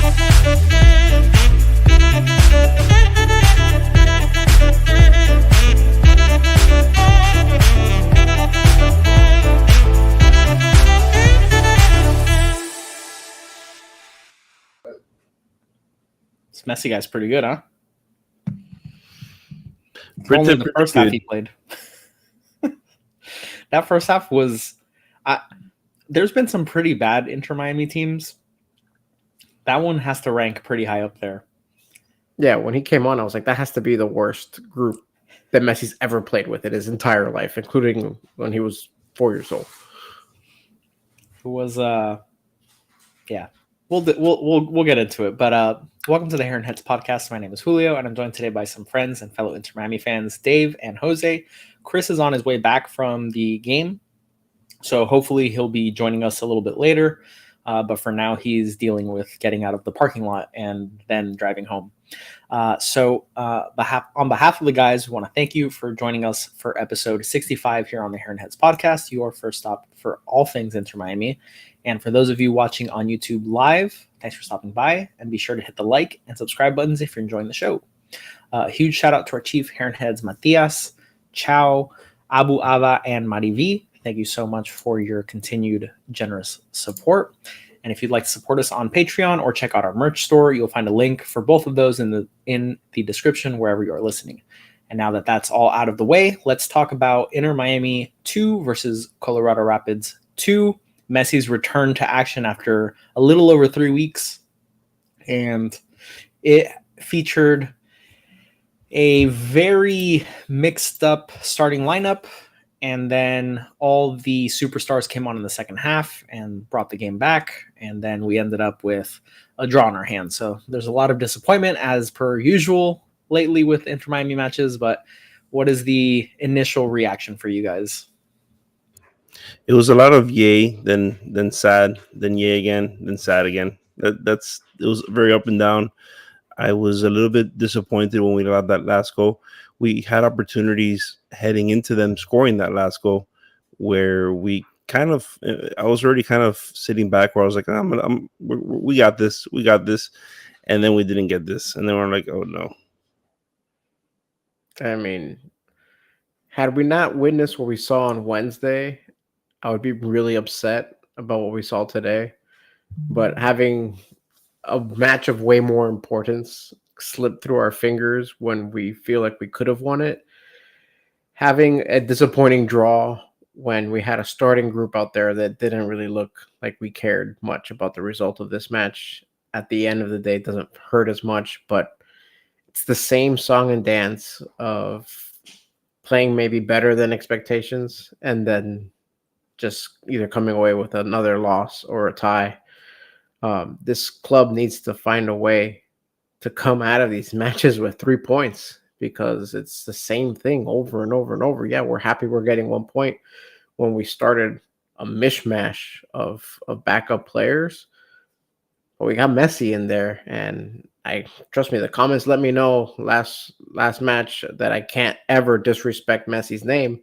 This Messi guy's pretty good, huh? Only in the first half he played. That first half was... there's been some pretty bad Inter Miami teams. That one has to rank pretty high up there. Yeah, when he came on, I was like, that has to be the worst group that Messi's ever played with in his entire life, including when he was 4 years old. It was, yeah. We'll get into it. But welcome to the Heron Heads podcast. My name is Julio, and I'm joined today by some friends and fellow Inter Miami fans, Dave and Jose. Chris is on his way back from the game, so hopefully he'll be joining us a little bit later. But for now, he's dealing with getting out of the parking lot and then driving home. So on behalf of the guys, we want to thank you for joining us for episode 65 here on the Heron Heads podcast, your first stop for all things Inter Miami. And for those of you watching on YouTube live, thanks for stopping by, and be sure to hit the like and subscribe buttons if you're enjoying the show. Huge shout out to our chief Heron Heads, Matias, Chow, Abu Ava, and Marivi. Thank you so much for your continued generous support. And if you'd like to support us on Patreon or check out our merch store, you'll find a link for both of those in the description wherever you are listening. And now that that's all out of the way, let's talk about Inter Miami 2 versus Colorado Rapids 2. Messi's return to action after a little over 3 weeks. And it featured a very mixed up starting lineup. And then all the superstars came on in the second half and brought the game back. And then we ended up with a draw in our hands. So there's a lot of disappointment as per usual lately with Inter Miami matches. But what is the initial reaction for you guys? It was a lot of yay, then sad, then yay again, then sad again. It was very up and down. I was a little bit disappointed when we got that last goal. We had opportunities heading into them scoring that last goal where I was already kind of sitting back where I was like, we got this. And then we didn't get this. And then we're like, oh no. I mean, had we not witnessed what we saw on Wednesday, I would be really upset about what we saw today. But having a match of way more importance slip through our fingers when we feel like we could have won it, having a disappointing draw when we had a starting group out there that didn't really look like we cared much about the result of this match, at the end of the day, it doesn't hurt as much, but it's the same song and dance of playing maybe better than expectations and then just either coming away with another loss or a tie. This club needs to find a way to come out of these matches with 3 points because it's the same thing over and over and over. Yeah, we're happy we're getting 1 point when we started a mishmash of backup players. But we got Messi in there, and trust me, the comments let me know last match that I can't ever disrespect Messi's name.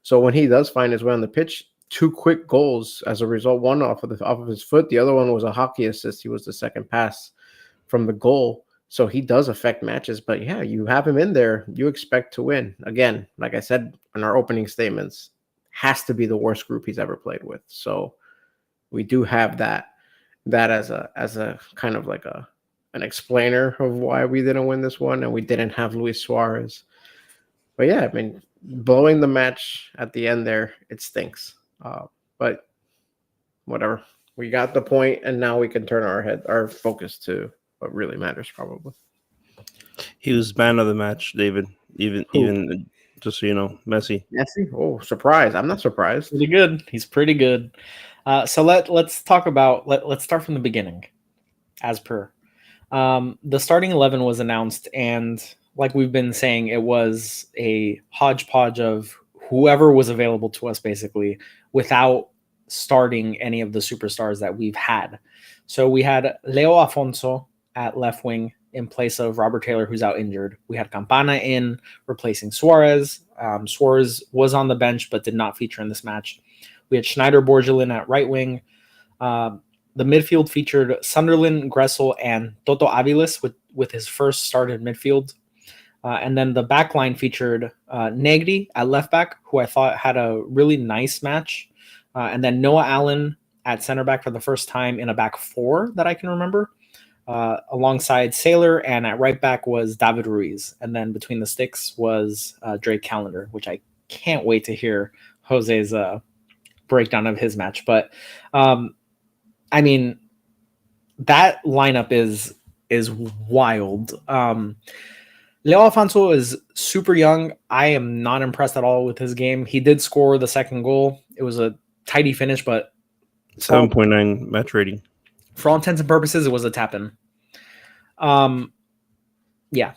So when he does find his way on the pitch, 2 quick goals as a result, one off of his foot, the other one was a hockey assist. He was the second pass from the goal. So he does affect matches, but yeah, you have him in there. You expect to win. Again, like I said in our opening statements, has to be the worst group he's ever played with. So we do have that as a kind of like an explainer of why we didn't win this one, and we didn't have Luis Suarez. But yeah, I mean, blowing the match at the end there, it stinks. But whatever. We got the point, and now we can turn our focus to what really matters, probably. He was man of the match, David. Even just so you know, Messi. Messi? Oh, surprise! I'm not surprised. Pretty good. He's pretty good. So let's talk about. Let's start from the beginning, as per. The starting 11 was announced, and like we've been saying, it was a hodgepodge of whoever was available to us, basically, without starting any of the superstars that we've had. So we had Leo Afonso at left wing in place of Robert Taylor, who's out injured. We had Campana in, replacing Suarez. Suarez was on the bench, but did not feature in this match. We had Schneider Borgelin at right wing. The midfield featured Sunderland, Gressel, and Toto Aviles with his first start in midfield. And then the back line featured Negri at left back, who I thought had a really nice match. And then Noah Allen at center back for the first time in a back four that I can remember, alongside Sailor. And at right back was David Ruiz. And then between the sticks was Drake Callender, which I can't wait to hear Jose's breakdown of his match. But I mean, that lineup is wild. Leo Alfonso is super young. I am not impressed at all with his game. He did score the second goal. It was a tidy finish, but 7.9 match rating. For all intents and purposes, it was a tap-in. Yeah,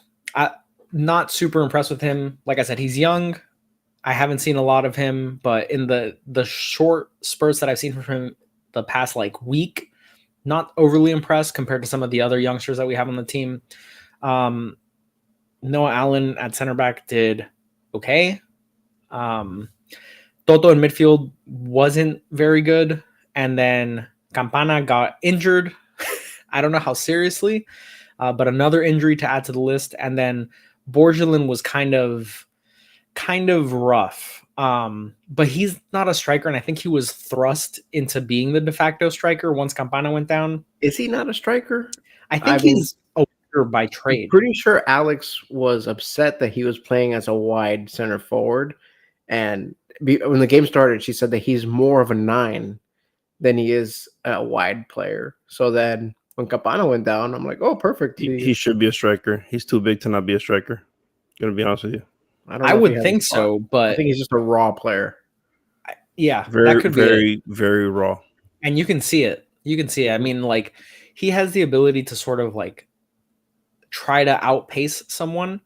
not super impressed with him. Like I said, he's young. I haven't seen a lot of him, but in the short spurts that I've seen from him the past week, not overly impressed compared to some of the other youngsters that we have on the team. Noah Allen at center back did okay. Toto in midfield wasn't very good. And then Campana got injured. I don't know how seriously, but another injury to add to the list. And then Borgelin was kind of rough. But he's not a striker, and I think he was thrust into being the de facto striker once Campana went down. Is he not a striker? I think he's a winger by trade. I'm pretty sure Alex was upset that he was playing as a wide center forward, and when the game started, she said that he's more of a 9 than he is a wide player. So then when Campana went down, I'm like, oh, perfect. He should be a striker. He's too big to not be a striker. Gonna be honest with you. I would think so, but I think he's just a raw player. Yeah, very, that could very, be very raw. And you can see it. I mean, he has the ability to sort of try to outpace someone,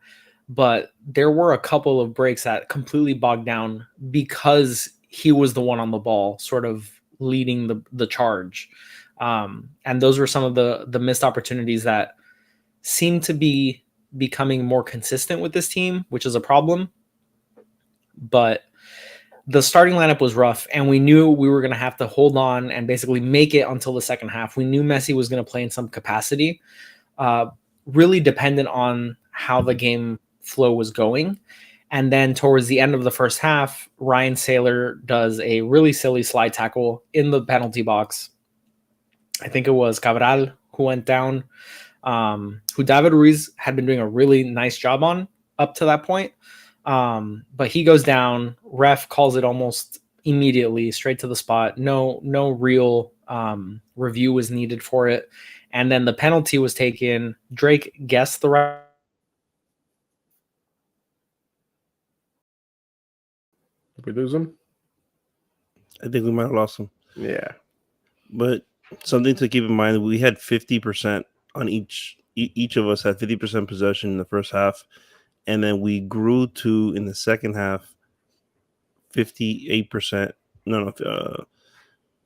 but there were a couple of breaks that completely bogged down because he was the one on the ball, sort of leading the charge. And those were some of the missed opportunities that seem to be becoming more consistent with this team, which is a problem. But the starting lineup was rough, and we knew we were going to have to hold on and basically make it until the second half. We knew Messi was going to play in some capacity, really dependent on how the game flow was going. And then towards the end of the first half, Ryan Sailor does a really silly slide tackle in the penalty box. I think it was Cabral who went down, who David Ruiz had been doing a really nice job on up to that point. But he goes down, ref calls it almost immediately, straight to the spot. No real review was needed for it. And then the penalty was taken. Drake guessed the right. Did we lose him? I think we might have lost him. Yeah. But something to keep in mind, we had 50% on each of us had 50% possession in the first half. And then we grew to, in the second half, 58%.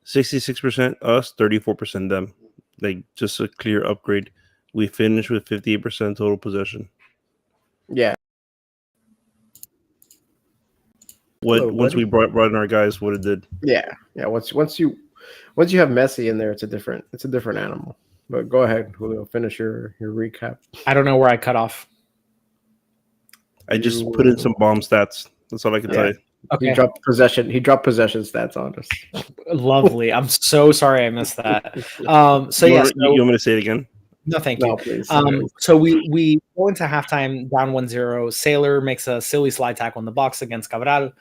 66% us, 34% them. Just a clear upgrade. We finished with 58% total possession. Yeah. Once we brought in our guys, what it did. Yeah. Once you have Messi in there, it's a different animal. But go ahead, Julio. Finish your recap. I don't know where I cut off. I just put in some bomb stats. That's all I can tell you. Okay. He dropped possession stats on us. Lovely. I'm so sorry I missed that. You want me to say it again? No, thank you. No, please. So we go into halftime down 1-0. Sailor makes a silly slide tackle in the box against Cabral.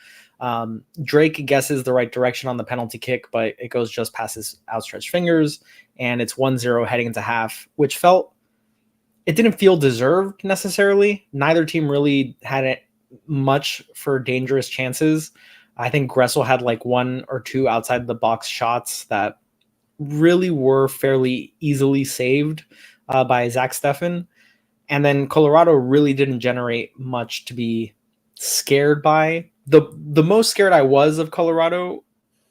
Drake guesses the right direction on the penalty kick, but it goes just past his outstretched fingers, and it's 1-0 heading into half, which didn't feel deserved necessarily. Neither team really had it much for dangerous chances. I think Gressel had one or two outside the box shots that really were fairly easily saved by Zach Steffen. And then Colorado really didn't generate much to be scared by. The most scared I was of Colorado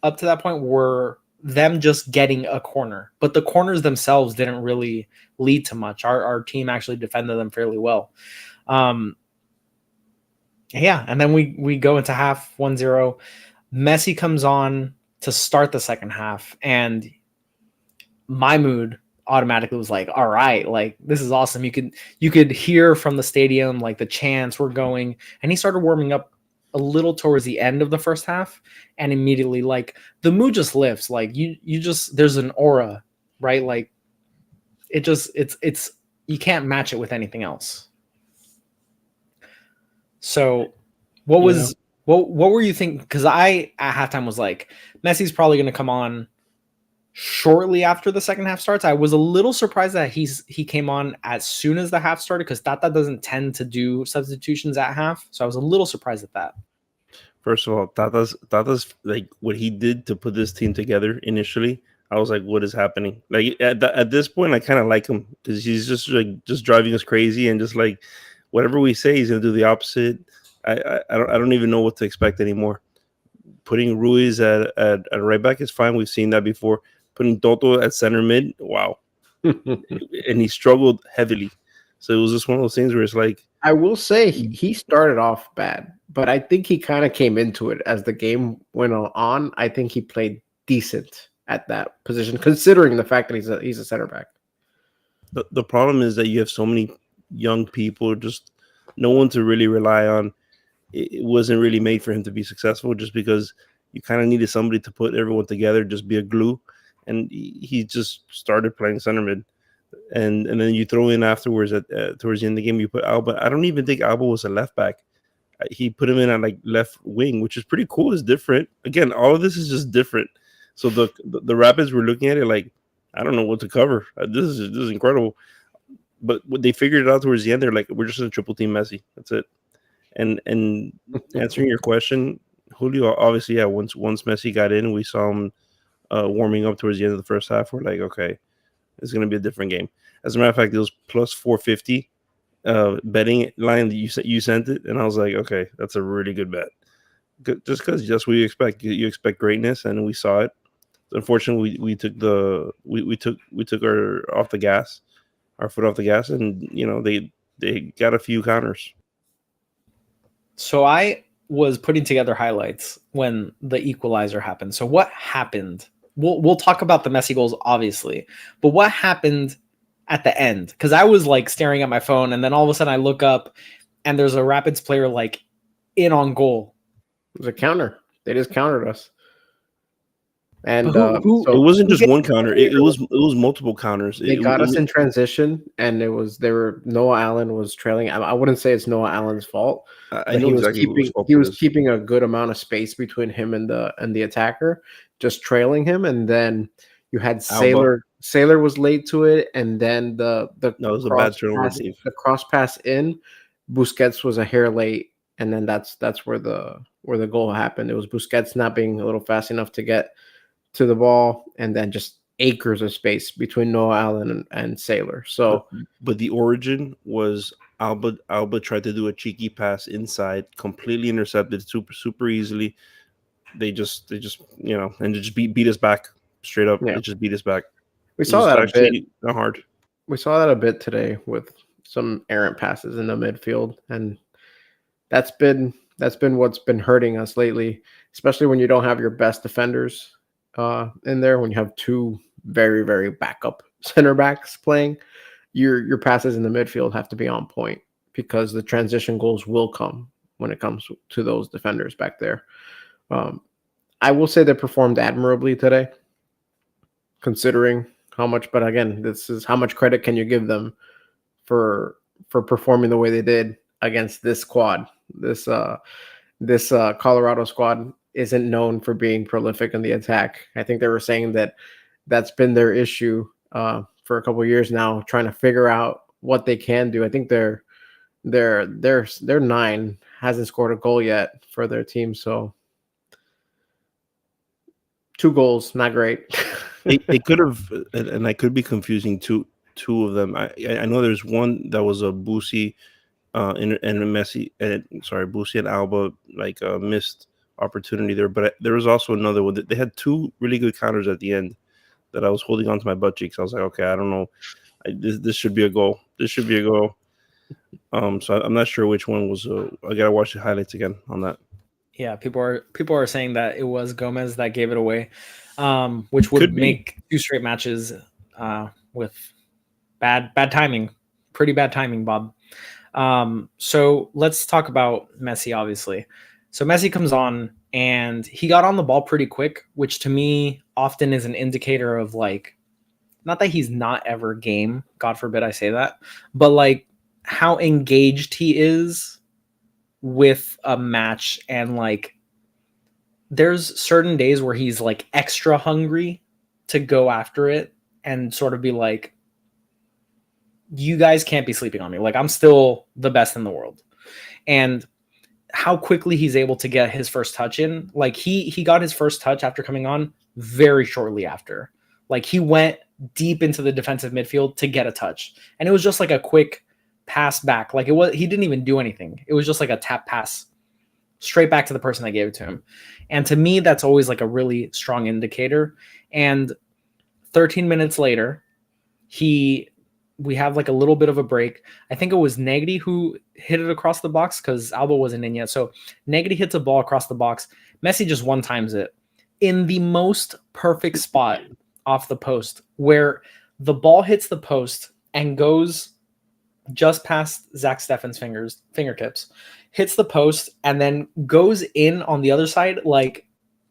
up to that point were them just getting a corner. But the corners themselves didn't really lead to much. Our team actually defended them fairly well. And then we go into half 1-0. Messi comes on to start the second half, and my mood automatically was like, all right, like this is awesome. You could hear from the stadium like the chants were going, and he started warming up a little towards the end of the first half, and immediately like the mood just lifts. Like you just there's an aura, right? Like it's you can't match it with anything else. So what was what were you thinking? Because I at halftime was like, Messi's probably going to come on shortly after the second half starts. I was a little surprised that he came on as soon as the half started, because Tata doesn't tend to do substitutions at half. So I was a little surprised at that. First of all, Tata's like what he did to put this team together initially. I was like, what is happening? Like at this point, I kind of like him because he's just driving us crazy, and just like whatever we say, he's gonna do the opposite. I don't even know what to expect anymore. Putting Ruiz at right back is fine. We've seen that before. Putting Toto at center mid, wow. And he struggled heavily. So it was just one of those things where it's like, I will say he started off bad, but I think he kind of came into it as the game went on. I think he played decent at that position, considering the fact that he's a center back. The problem is that you have so many young people, just no one to really rely on. It wasn't really made for him to be successful, just because you kind of needed somebody to put everyone together, just be a glue. And he just started playing center mid. And then you throw in afterwards towards the end of the game, you put Alba. I don't even think Alba was a left back. He put him in at like left wing, which is pretty cool. It's different. Again, all of this is just different. So the Rapids were looking at it like, I don't know what to cover. This is incredible. But when they figured it out towards the end, they're like, we're just in a triple team Messi. That's it. And answering your question, Julio, obviously, yeah. Once Messi got in, we saw him warming up towards the end of the first half. We're like, okay, it's going to be a different game. As a matter of fact, it was plus 450 betting line that you sent it, and I was like, okay, that's a really good bet. Just because that's what you expect. You expect greatness, and we saw it. Unfortunately, we took our foot off the gas, and they got a few counters. So I was putting together highlights when the equalizer happened. So what happened? We'll talk about the Messi goals, obviously, but what happened at the end? Because I was like staring at my phone, and then all of a sudden I look up, and there's a Rapids player like in on goal. It was a counter. They just countered us. And so it wasn't just one counter. It was multiple counters. They got us in transition, and Noah Allen was trailing. I wouldn't say it's Noah Allen's fault. I know he was keeping a good amount of space between him and the attacker, just trailing him. And then you had Sailor. Sailor was late to it, and then the was a bad the cross pass in. Busquets was a hair late, and then that's where the goal happened. It was Busquets not being a little fast enough to get to the ball, and then just acres of space between Noah Allen and Sailor. So, but the origin was Alba tried to do a cheeky pass inside, completely intercepted super easily. They just and just beat us back straight up. Yeah. It just beat us back. We saw that a bit. Not hard. We saw that a bit today with some errant passes in the midfield, and that's been what's been hurting us lately, especially when you don't have your best defenders in there. When you have two very, very backup center backs playing, your passes in the midfield have to be on point, because the transition goals will come when it comes to those defenders back there. I will say they performed admirably today, considering how much. But again, this is how much credit can you give them for performing the way they did against this squad. This Colorado squad isn't known for being prolific in the attack. I think they were saying that's been their issue for a couple of years now, trying to figure out what they can do. I think their 9 hasn't scored a goal yet for their team, so 2 goals, not great. They could have, and I could be confusing two of them. I know there's one that was a Busi and Messi, Busi and Alba, like a missed opportunity there, but there was also another one that they had 2 really good counters at the end that I was holding on to my butt cheeks. I was like, okay, I don't know, this should be a goal. This should be a goal. So I'm not sure which one was. I gotta watch the highlights again on that. Yeah, people are saying that it was Gomez that gave it away, which would make 2 straight matches with bad timing, pretty bad timing, Bob. So let's talk about Messi, obviously. So Messi comes on and he got on the ball pretty quick, which to me often is an indicator of like, not that he's not ever game, God forbid I say that, but like how engaged he is with a match. And like, there's certain days where he's like extra hungry to go after it and sort of be like, you guys can't be sleeping on me. Like, I'm still the best in the world. And how quickly he's able to get his first touch in. Like he got his first touch after coming on very shortly after. Like he went deep into the defensive midfield to get a touch. And it was just like a quick pass back. Like he didn't even do anything. It was just like a tap pass straight back to the person that gave it to him. And to me, that's always like a really strong indicator. And 13 minutes later, we have like a little bit of a break. I think it was Negri who hit it across the box because Alba wasn't in yet. So Negri hits a ball across the box. Messi just one times it in the most perfect spot off the post where the ball hits the post and goes just past Zach Steffen's fingertips, hits the post and then goes in on the other side like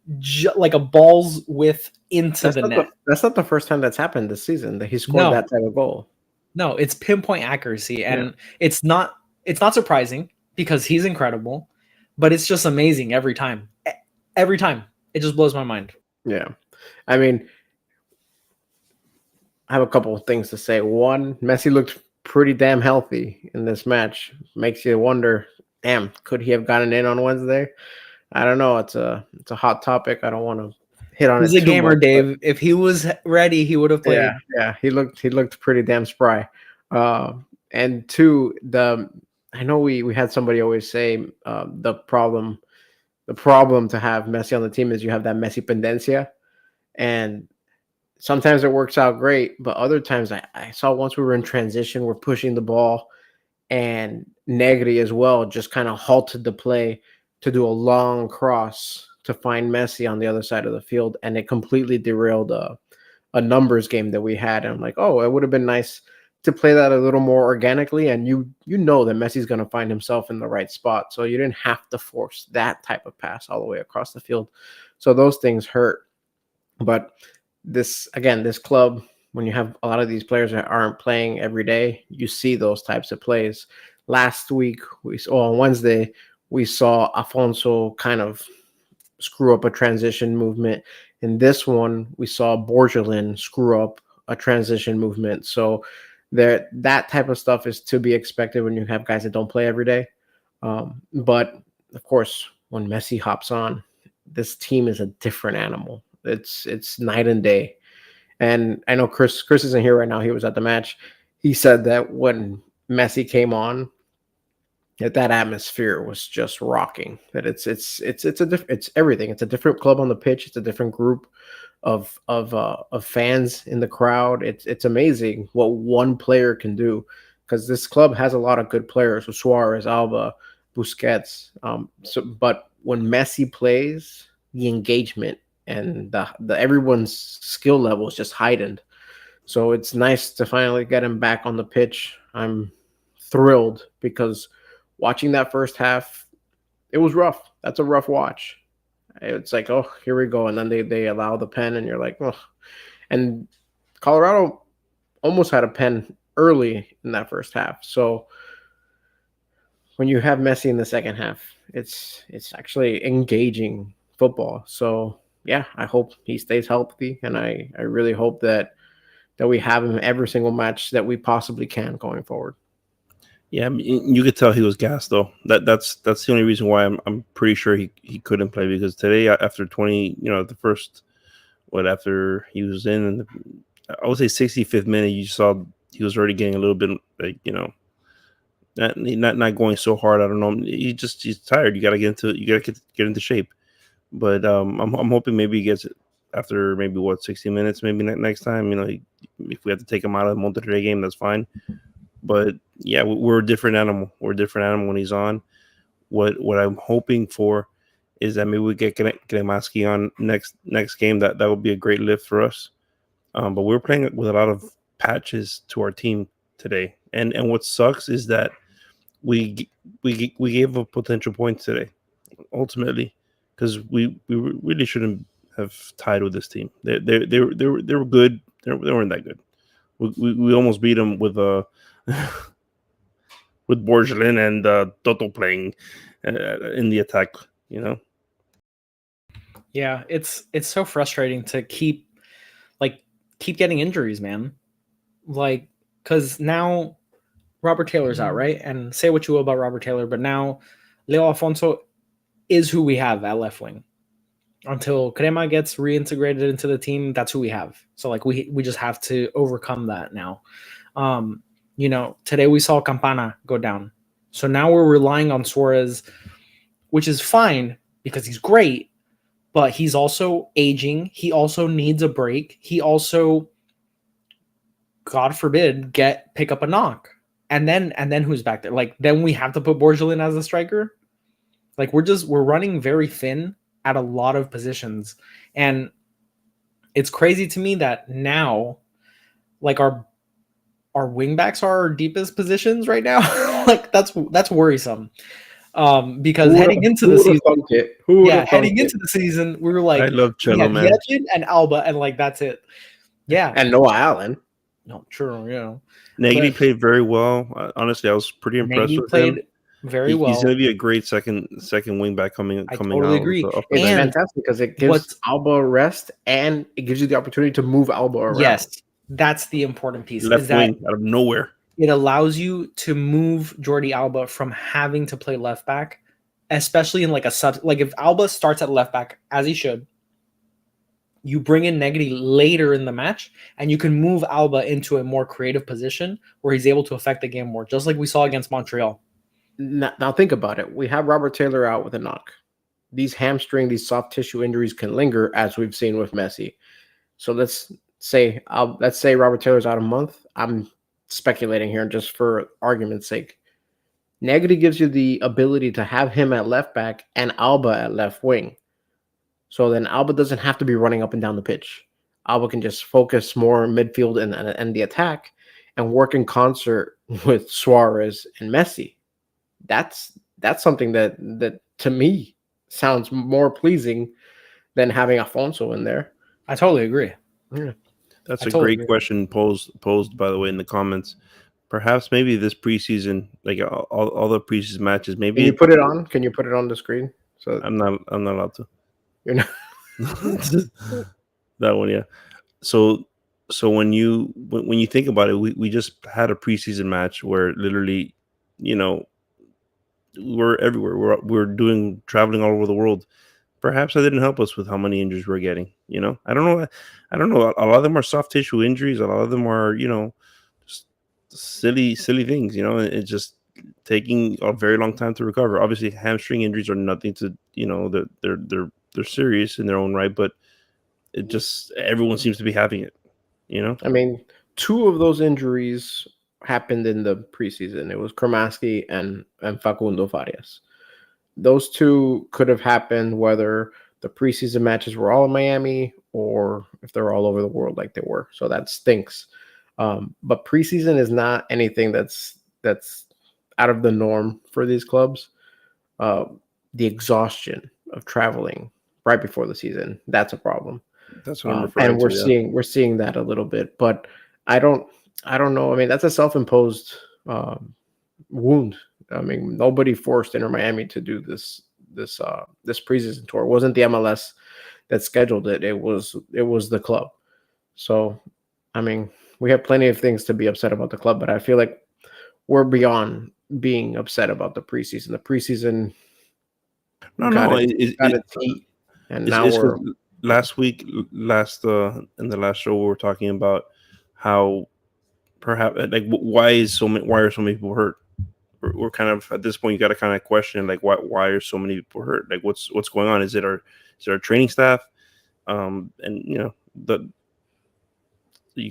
a ball's width into the net. That's not the first time that's happened this season that he scored that type of goal. No, it's pinpoint accuracy, and it's not surprising because he's incredible, but it's just amazing every time. Every time. It just blows my mind. Yeah. I mean, I have a couple of things to say. One, Messi looked pretty damn healthy in this match. Makes you wonder, damn, could he have gotten in on Wednesday? I don't know. It's a hot topic. I don't want to hit on it. He's a gamer, Dave. If he was ready, he would have played. Yeah. He looked pretty damn spry. And two, I know we had somebody always say the problem to have Messi on the team is you have that Messi pendencia, and sometimes it works out great, but other times I saw once we were in transition, we're pushing the ball, and Negri as well just kind of halted the play to do a long cross to find Messi on the other side of the field, and it completely derailed a numbers game that we had. And I'm like, oh, it would have been nice to play that a little more organically, and you know that Messi's going to find himself in the right spot, so you didn't have to force that type of pass all the way across the field. So those things hurt. But this club, when you have a lot of these players that aren't playing every day, you see those types of plays. Last week, on Wednesday, we saw Afonso kind of screw up a transition movement. In this one, we saw Borgelin screw up a transition movement. So that type of stuff is to be expected when you have guys that don't play every day. But of course, when Messi hops on, this team is a different animal. It's night and day. And I know Chris isn't here right now. He was at the match. He said that when Messi came on, that atmosphere was just rocking. That it's everything. It's a different club on the pitch. It's a different group of fans in the crowd. It's amazing what one player can do, because this club has a lot of good players with Suarez, Alba, Busquets. But when Messi plays, the engagement and the everyone's skill level is just heightened. So it's nice to finally get him back on the pitch. I'm thrilled because watching that first half, it was rough. That's a rough watch. It's like, oh, here we go. And then they allow the pen, and you're like, oh. And Colorado almost had a pen early in that first half. So when you have Messi in the second half, it's actually engaging football. So yeah, I hope he stays healthy, and I really hope that we have him every single match that we possibly can going forward. Yeah, I mean, you could tell he was gassed though. That's the only reason why I'm pretty sure he couldn't play, because today after 20, the first after he was in, I would say 65th minute, you saw he was already getting a little bit like not going so hard. I don't know. He's tired. You gotta get into shape. But I'm hoping maybe he gets it after maybe 60 minutes maybe next time. If we have to take him out of the Monterrey game, that's fine. But yeah, we're a different animal. We're a different animal when he's on. What I'm hoping for is that maybe we get Cremaschi on next game. That would be a great lift for us. But we were playing with a lot of patches to our team today, and what sucks is that we gave up potential points today, ultimately, because we really shouldn't have tied with this team. They were good. They weren't that good. We almost beat them with with Borgelin and Toto playing in the attack. You know. Yeah, it's so frustrating to keep getting injuries, man. Like, because now Robert Taylor's out, right? And say what you will about Robert Taylor, but now Leo Alfonso is who we have at left wing. Until Crema gets reintegrated into the team, that's who we have. So like we just have to overcome that now. Today we saw Campana go down. So now we're relying on Suarez, which is fine because he's great, but he's also aging. He also needs a break. He also, God forbid, pick up a knock. And then who's back there? Like, then we have to put Borgelin as a striker. Like, we're running very thin at a lot of positions. And it's crazy to me that now, like, our wingbacks are our deepest positions right now. Like, that's worrisome. Because heading into the season, we were like, I love we Cello, had man. Yedlin and Alba, and like that's it. Yeah, And Noah Allen. no, true. Negri But played very well. Honestly, I was pretty impressed Nagy with played him. very well. He's going to be a great second wing back coming totally out. agree. Up It's And fantastic because it gives Alba a rest and it gives you the opportunity to move Alba around. yes, that's the important piece. left is that wing out of nowhere. it allows you to move Jordi Alba from having to play left back, especially in like a sub. Like if Alba starts at left back as he should, you bring in Negri later in the match, and you can move Alba into a more creative position where he's able to affect the game more, just like we saw against Montreal. Now think about it. We have Robert Taylor out with a knock. These hamstring, these soft tissue injuries can linger, as we've seen with Messi. So let's say Robert Taylor's out a month. I'm speculating here just for argument's sake. Negri gives you the ability to have him at left back and Alba at left wing. So then Alba doesn't have to be running up and down the pitch. Alba can just focus more midfield and the attack and work in concert with Suarez and Messi. That's something that to me sounds more pleasing than having Alfonso in there. I totally agree. Yeah. That's a great question posed, by the way, in the comments. Perhaps maybe this preseason, like all the preseason matches, maybe Can you put it on? Can you put it on the screen? So I'm not allowed to. You're not. That one, yeah. So when you think about it, we just had a preseason match where literally, we're everywhere. We're traveling all over the world. Perhaps that didn't help us with how many injuries we're getting. I don't know. A lot of them are soft tissue injuries. A lot of them are, just silly things. It's just taking a very long time to recover. Obviously, hamstring injuries are nothing to, they're serious in their own right, but it just everyone seems to be having it. I mean, two of those injuries happened in the preseason. It was Cremaschi and Facundo Farias. Those two could have happened whether the preseason matches were all in Miami or if they're all over the world like they were. So that stinks. But preseason is not anything that's out of the norm for these clubs. The exhaustion of traveling right before the season, that's a problem. That's what I'm referring and we're seeing that a little bit, but I don't know. I mean, that's a self-imposed wound. I mean, nobody forced Inter Miami to do this preseason tour. It wasn't the MLS that scheduled it. It was the club. So, I mean, we have plenty of things to be upset about the club, but I feel like we're beyond being upset about the preseason. The preseason got its heat, and now we're last week, in the last show, we were talking about how perhaps why are so many people hurt? We're kind of at this point, you got to kind of question why are so many people hurt? Like what's going on? Is it our training staff? And you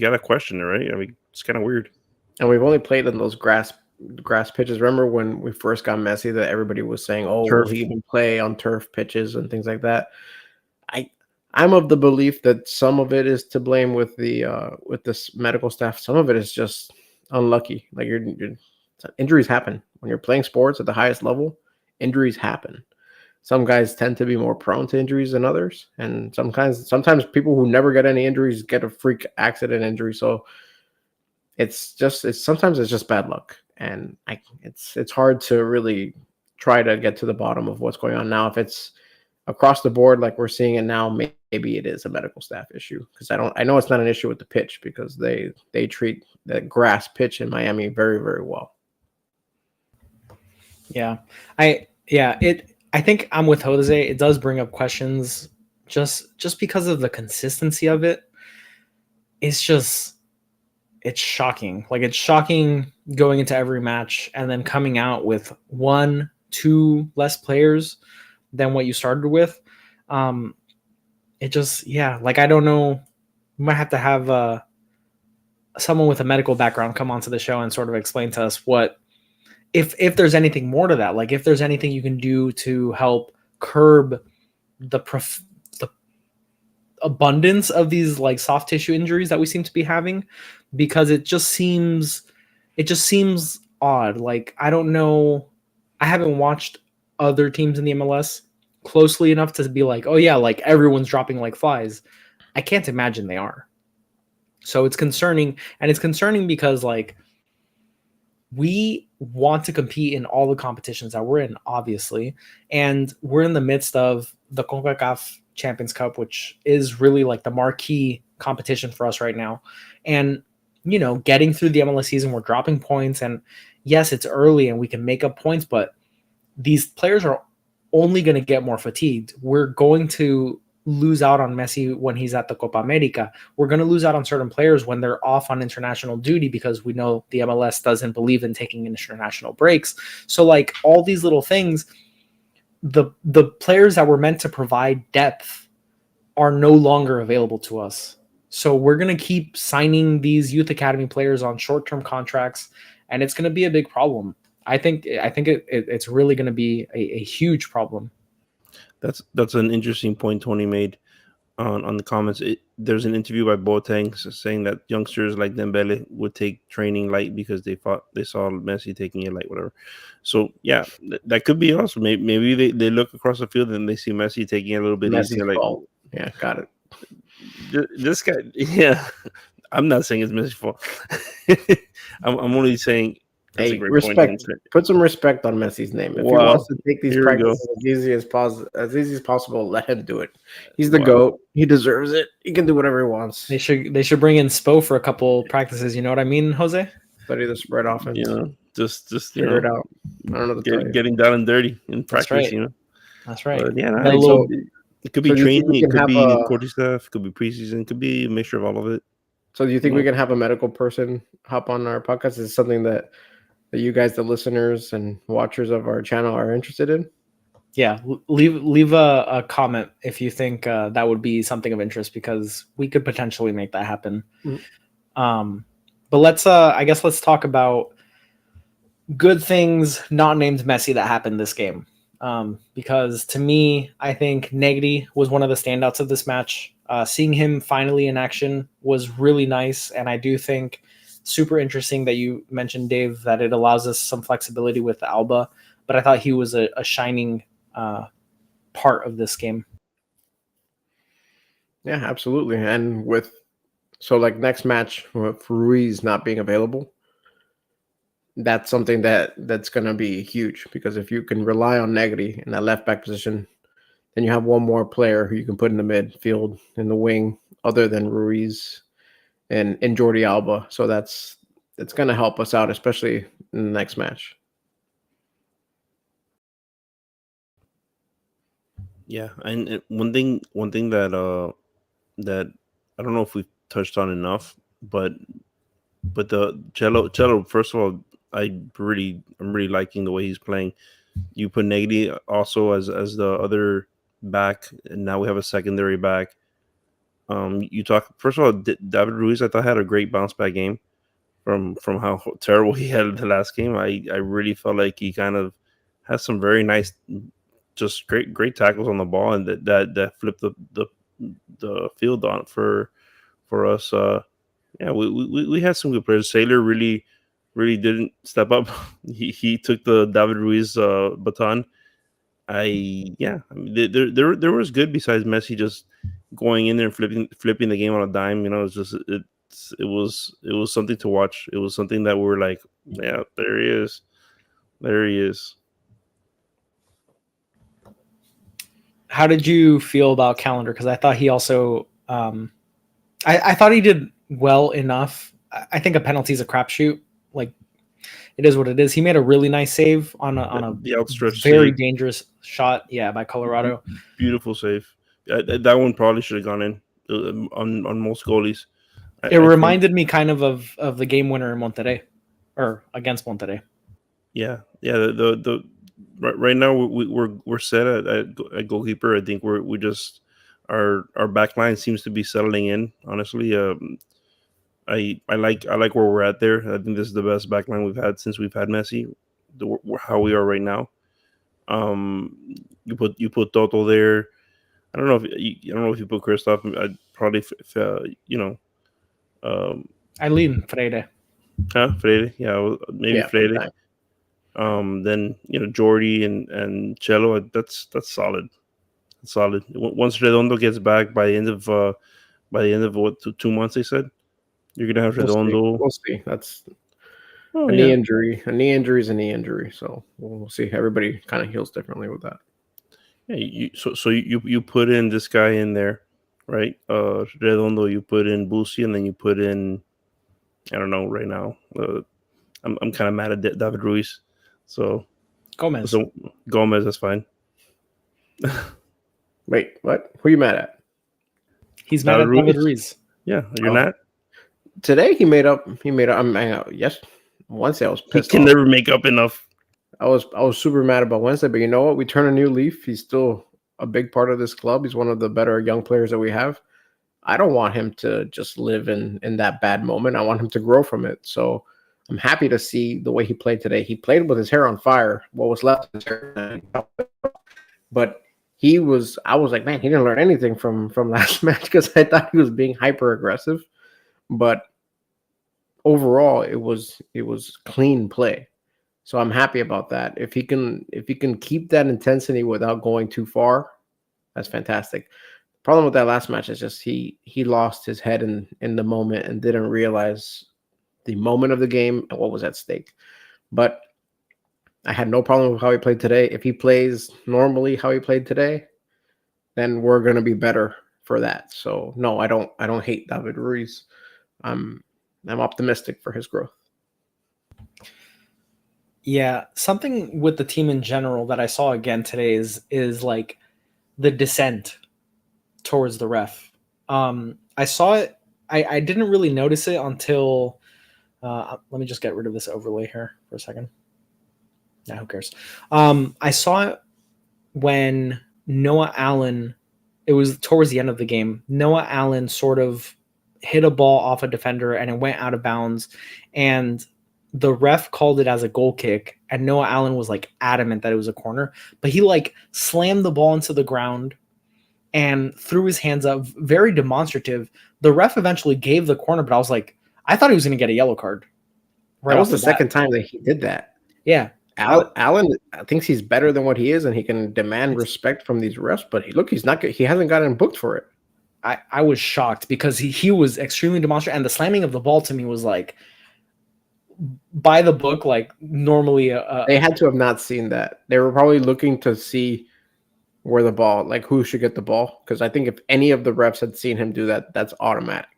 got to question it, right? I mean, it's kind of weird. And we've only played in those grass pitches. Remember when we first got Messi that everybody was saying, "Oh, will he even play on turf pitches and things like that?" I'm of the belief that some of it is to blame with this medical staff. Some of it is just unlucky. Like injuries happen when you're playing sports at the highest level. Injuries happen. Some guys tend to be more prone to injuries than others, and sometimes people who never get any injuries get a freak accident injury. So it's sometimes it's just bad luck, and it's hard to really try to get to the bottom of what's going on now. If it's across the board like we're seeing it now, maybe it is a medical staff issue, because I know it's not an issue with the pitch, because they treat the grass pitch in Miami very, very well. Yeah. I think I'm with Jose. It does bring up questions just because of the consistency of it. It's shocking. Like, it's shocking going into every match and then coming out with 1-2 less players than what you started with. It just, like, I don't know. We might have to have someone with a medical background come onto the show and sort of explain to us what, if there's anything more to that, like if there's anything you can do to help curb the abundance of these like soft tissue injuries that we seem to be having, because it just seems odd. Like, I don't know. I haven't watched other teams in the MLS closely enough to be like, oh yeah, like everyone's dropping like flies. I can't imagine they are. So it's concerning, and it's concerning because like we want to compete in all the competitions that we're in, obviously, and we're in the midst of the CONCACAF Champions Cup, which is really like the marquee competition for us right now. And, you know, getting through the MLS season, we're dropping points, and yes, it's early and we can make up points, but these players are only going to get more fatigued. We're going to lose out on Messi when he's at the Copa America. We're going to lose out on certain players when they're off on international duty, because we know the MLS doesn't believe in taking international breaks. So like all these little things, the players that were meant to provide depth are no longer available to us. So we're going to keep signing these youth academy players on short-term contracts, and it's going to be a big problem. I think it's really going to be a huge problem. That's an interesting point Tony made on the comments. There's an interview by Boateng saying that youngsters like Dembele would take training light because they saw Messi taking it light, whatever. So yeah, that could be also. Maybe they look across the field and they see Messi taking it a little bit easier. Like, yeah, got it. This guy, yeah. I'm not saying it's Messi's fault. I'm only saying. Hey, respect. Put some respect on Messi's name. If he wants to take these practices as easy as possible, let him do it. He's the GOAT. He deserves it. He can do whatever he wants. They should bring in Spo for a couple practices. You know what I mean, Jose? Study the spread offense. You know, just figure it out. I don't know. Getting down and dirty in practice. Right. You know, that's right. But, yeah, it could be training. It could be coaching staff. It could be preseason. It could be a mixture of all of it. So do you think we can have a medical person hop on our podcast? Is it something that you guys, the listeners and watchers of our channel, are interested in? Yeah, leave a comment if you think that would be something of interest, because we could potentially make that happen. Mm-hmm. But let's talk about good things not named Messi that happened this game. Because to me, I think Negri was one of the standouts of this match. Seeing him finally in action was really nice, and I do think super interesting that you mentioned, Dave, that it allows us some flexibility with Alba, but I thought he was a shining part of this game. Yeah, absolutely. And next match with Ruiz not being available, that's something that's going to be huge, because if you can rely on Negri in that left back position, then you have one more player who you can put in the midfield, in the wing, other than Ruiz and Jordi Alba. So that's going to help us out, especially in the next match. Yeah, and one thing that that I don't know if we've touched on enough, but the Cello. First of all, I'm really liking the way he's playing. You put Negri also as the other back, and now we have a secondary back. You talk first of all, David Ruiz. I thought had a great bounce back game from how terrible he had the last game. I really felt like he kind of has some very nice, just great tackles on the ball, and that flipped the the field on for us. Yeah, we had some good players. Sailor really didn't step up. He took the David Ruiz baton. I mean, there was good besides Messi just going in there and flipping the game on a dime. You know, it was something to watch. It was something that we were like, yeah, there he is, there he is. How did you feel about Calendar? Because I thought he also, I thought he did well enough. I think a penalty is a crapshoot. Like, it is what it is. He made a really nice save on a The outstretched very save, dangerous shot. Yeah, by Colorado. beautiful save. That one probably should have gone in on most goalies. It I think, reminded me kind of the game winner in Monterrey, or against Monterrey. yeah. The right now we're set at goalkeeper. I think we just our back line seems to be settling in. Honestly, I like where we're at there. I think this is the best back line we've had since we've had Messi. How we are right now. You put Toto there. I don't know if you put Christoph. I'd probably um, Eileen Freire. Freire. Yeah, maybe Yeah, Freire. Then Jordy and Cello. That's solid. That's solid. Once Redondo gets back by the end of what 2 months they said you're gonna have we'll see. Redondo. We'll see. That's Oh a knee yeah, injury. A knee injury is a knee injury. So we'll see. Everybody kind of heals differently with that. yeah. You put in this guy in there, right? Redondo. You put in Busi, and then you put in I don't know right now. I'm kind of mad at David Ruiz. So Gomez. Gomez, that's fine. Wait, what? Who are you mad at? He's mad at David Ruiz. Yeah, you're Oh. not. Today he made up. Yes, Wednesday I was He pissed can off. never make up enough. I was super mad about Wednesday, but you know what? We turn a new leaf. He's still a big part of this club. He's one of the better young players that we have. I don't want him to just live in that bad moment. I want him to grow from it. So I'm happy to see the way he played today. He played with his hair on fire. What was left of his hair, but I was like, man, he didn't learn anything from last match because I thought he was being hyper aggressive. But overall, it was clean play. So I'm happy about that. If he can keep that intensity without going too far, that's fantastic. Problem with that last match is just he lost his head in the moment and didn't realize the moment of the game and what was at stake. But I had no problem with how he played today. If he plays normally how he played today, then we're gonna be better for that. So no, I don't hate David Ruiz. I'm optimistic for his growth. Yeah, something with the team in general that I saw again today is like the descent towards the ref. I saw it. I didn't really notice it until. Let me just get rid of this overlay here for a second. Yeah, who cares? I saw it when Noah Allen. It was towards the end of the game. Noah Allen sort of hit a ball off a defender and it went out of bounds, and the ref called it as a goal kick, and Noah Allen was like adamant that it was a corner, but he like slammed the ball into the ground and threw his hands up, very demonstrative. The ref eventually gave the corner, but I was like, I thought he was going to get a yellow card. That was the second time that he did that. Yeah. Allen thinks he's better than what he is, and he can demand respect from these refs, but he's not good. He hasn't gotten booked for it. I was shocked because he was extremely demonstrative, and the slamming of the ball to me was like by the book. Like normally, they had to have not seen that. They were probably looking to see where the ball, like who should get the ball. Because I think if any of the refs had seen him do that, that's automatic.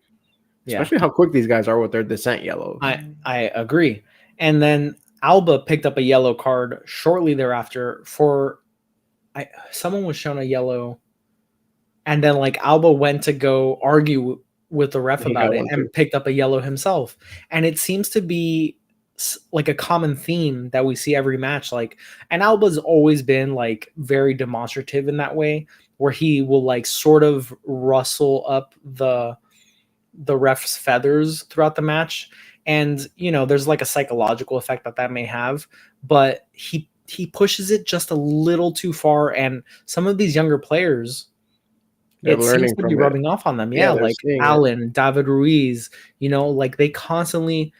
Especially how quick these guys are with their descent yellows. I agree. And then Alba picked up a yellow card shortly thereafter for someone was shown a yellow, and then like Alba went to go argue with the ref about it and picked up a yellow himself. And it seems to be like a common theme that we see every match. Like, and Alba's always been like very demonstrative in that way, where he will like sort of rustle up the ref's feathers throughout the match. And, you know, there's like a psychological effect that may have, but he pushes it just a little too far. And some of these younger players They're it seems learning to from be it. rubbing off on them. Yeah, Yeah, they're like seeing it. Allen, David Ruiz, like they constantly,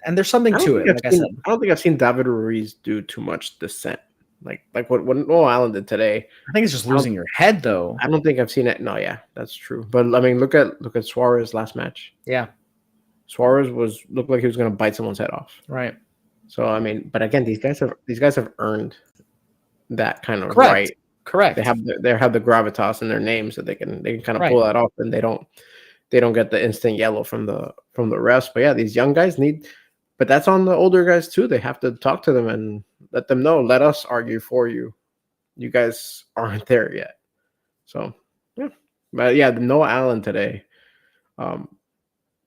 and there's something to it. Like I said, I don't think I've seen David Ruiz do too much dissent. Like what Noah Allen did today. I think it's just I don't- losing your head though. I don't think I've seen it. No, yeah, that's true. But I mean, look at Suarez last match. Yeah, Suarez looked like he was going to bite someone's head off. right. So I mean, but again, these guys have earned that kind of Correct. right. Correct. They have the gravitas in their names that they can kind of Right. pull that off, and they don't get the instant yellow from the refs. But yeah, these young guys need. But that's on the older guys too. They have to talk to them and let them know. Let us argue for you. You guys aren't there yet. So yeah, but yeah, the Noah Allen today,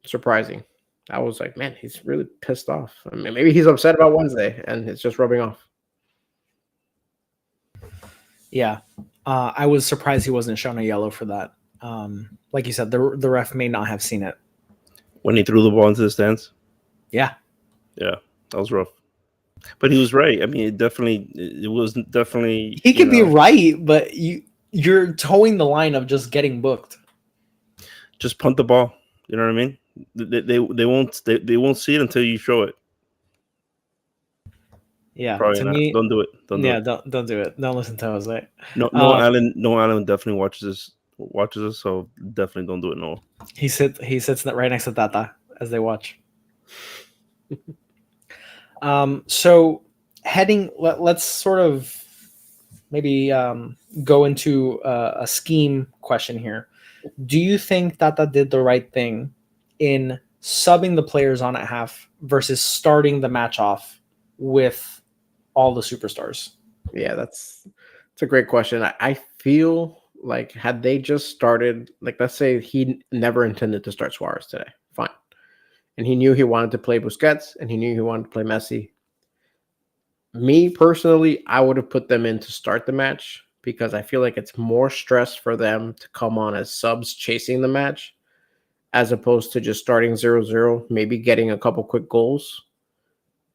surprising. I was like, man, he's really pissed off. I mean, maybe he's upset about Wednesday, and it's just rubbing off. Yeah, I was surprised he wasn't shown a yellow for that. Like you said, the ref may not have seen it. When he threw the ball into the stands. Yeah, Yeah, that was rough. But he was right. I mean, it was definitely. he could be right, but you're towing the line of just getting booked. Just punt the ball. You know what I mean? They won't see it until you show it. Yeah, Probably to not. me, Don't do it. Don't do it. don't do it. Don't listen to Jose. No, Allen definitely watches us. So definitely don't do it. No. He sits right next to Tata as they watch. So let's sort of maybe go into a scheme question here. Do you think Tata did the right thing in subbing the players on at half versus starting the match off with all the superstars? Yeah, that's a great question. I feel like had they just started, like let's say he never intended to start Suarez today, fine. And he knew he wanted to play Busquets and he knew he wanted to play Messi. Me personally, I would have put them in to start the match because I feel like it's more stress for them to come on as subs chasing the match as opposed to just starting 0-0, maybe getting a couple quick goals.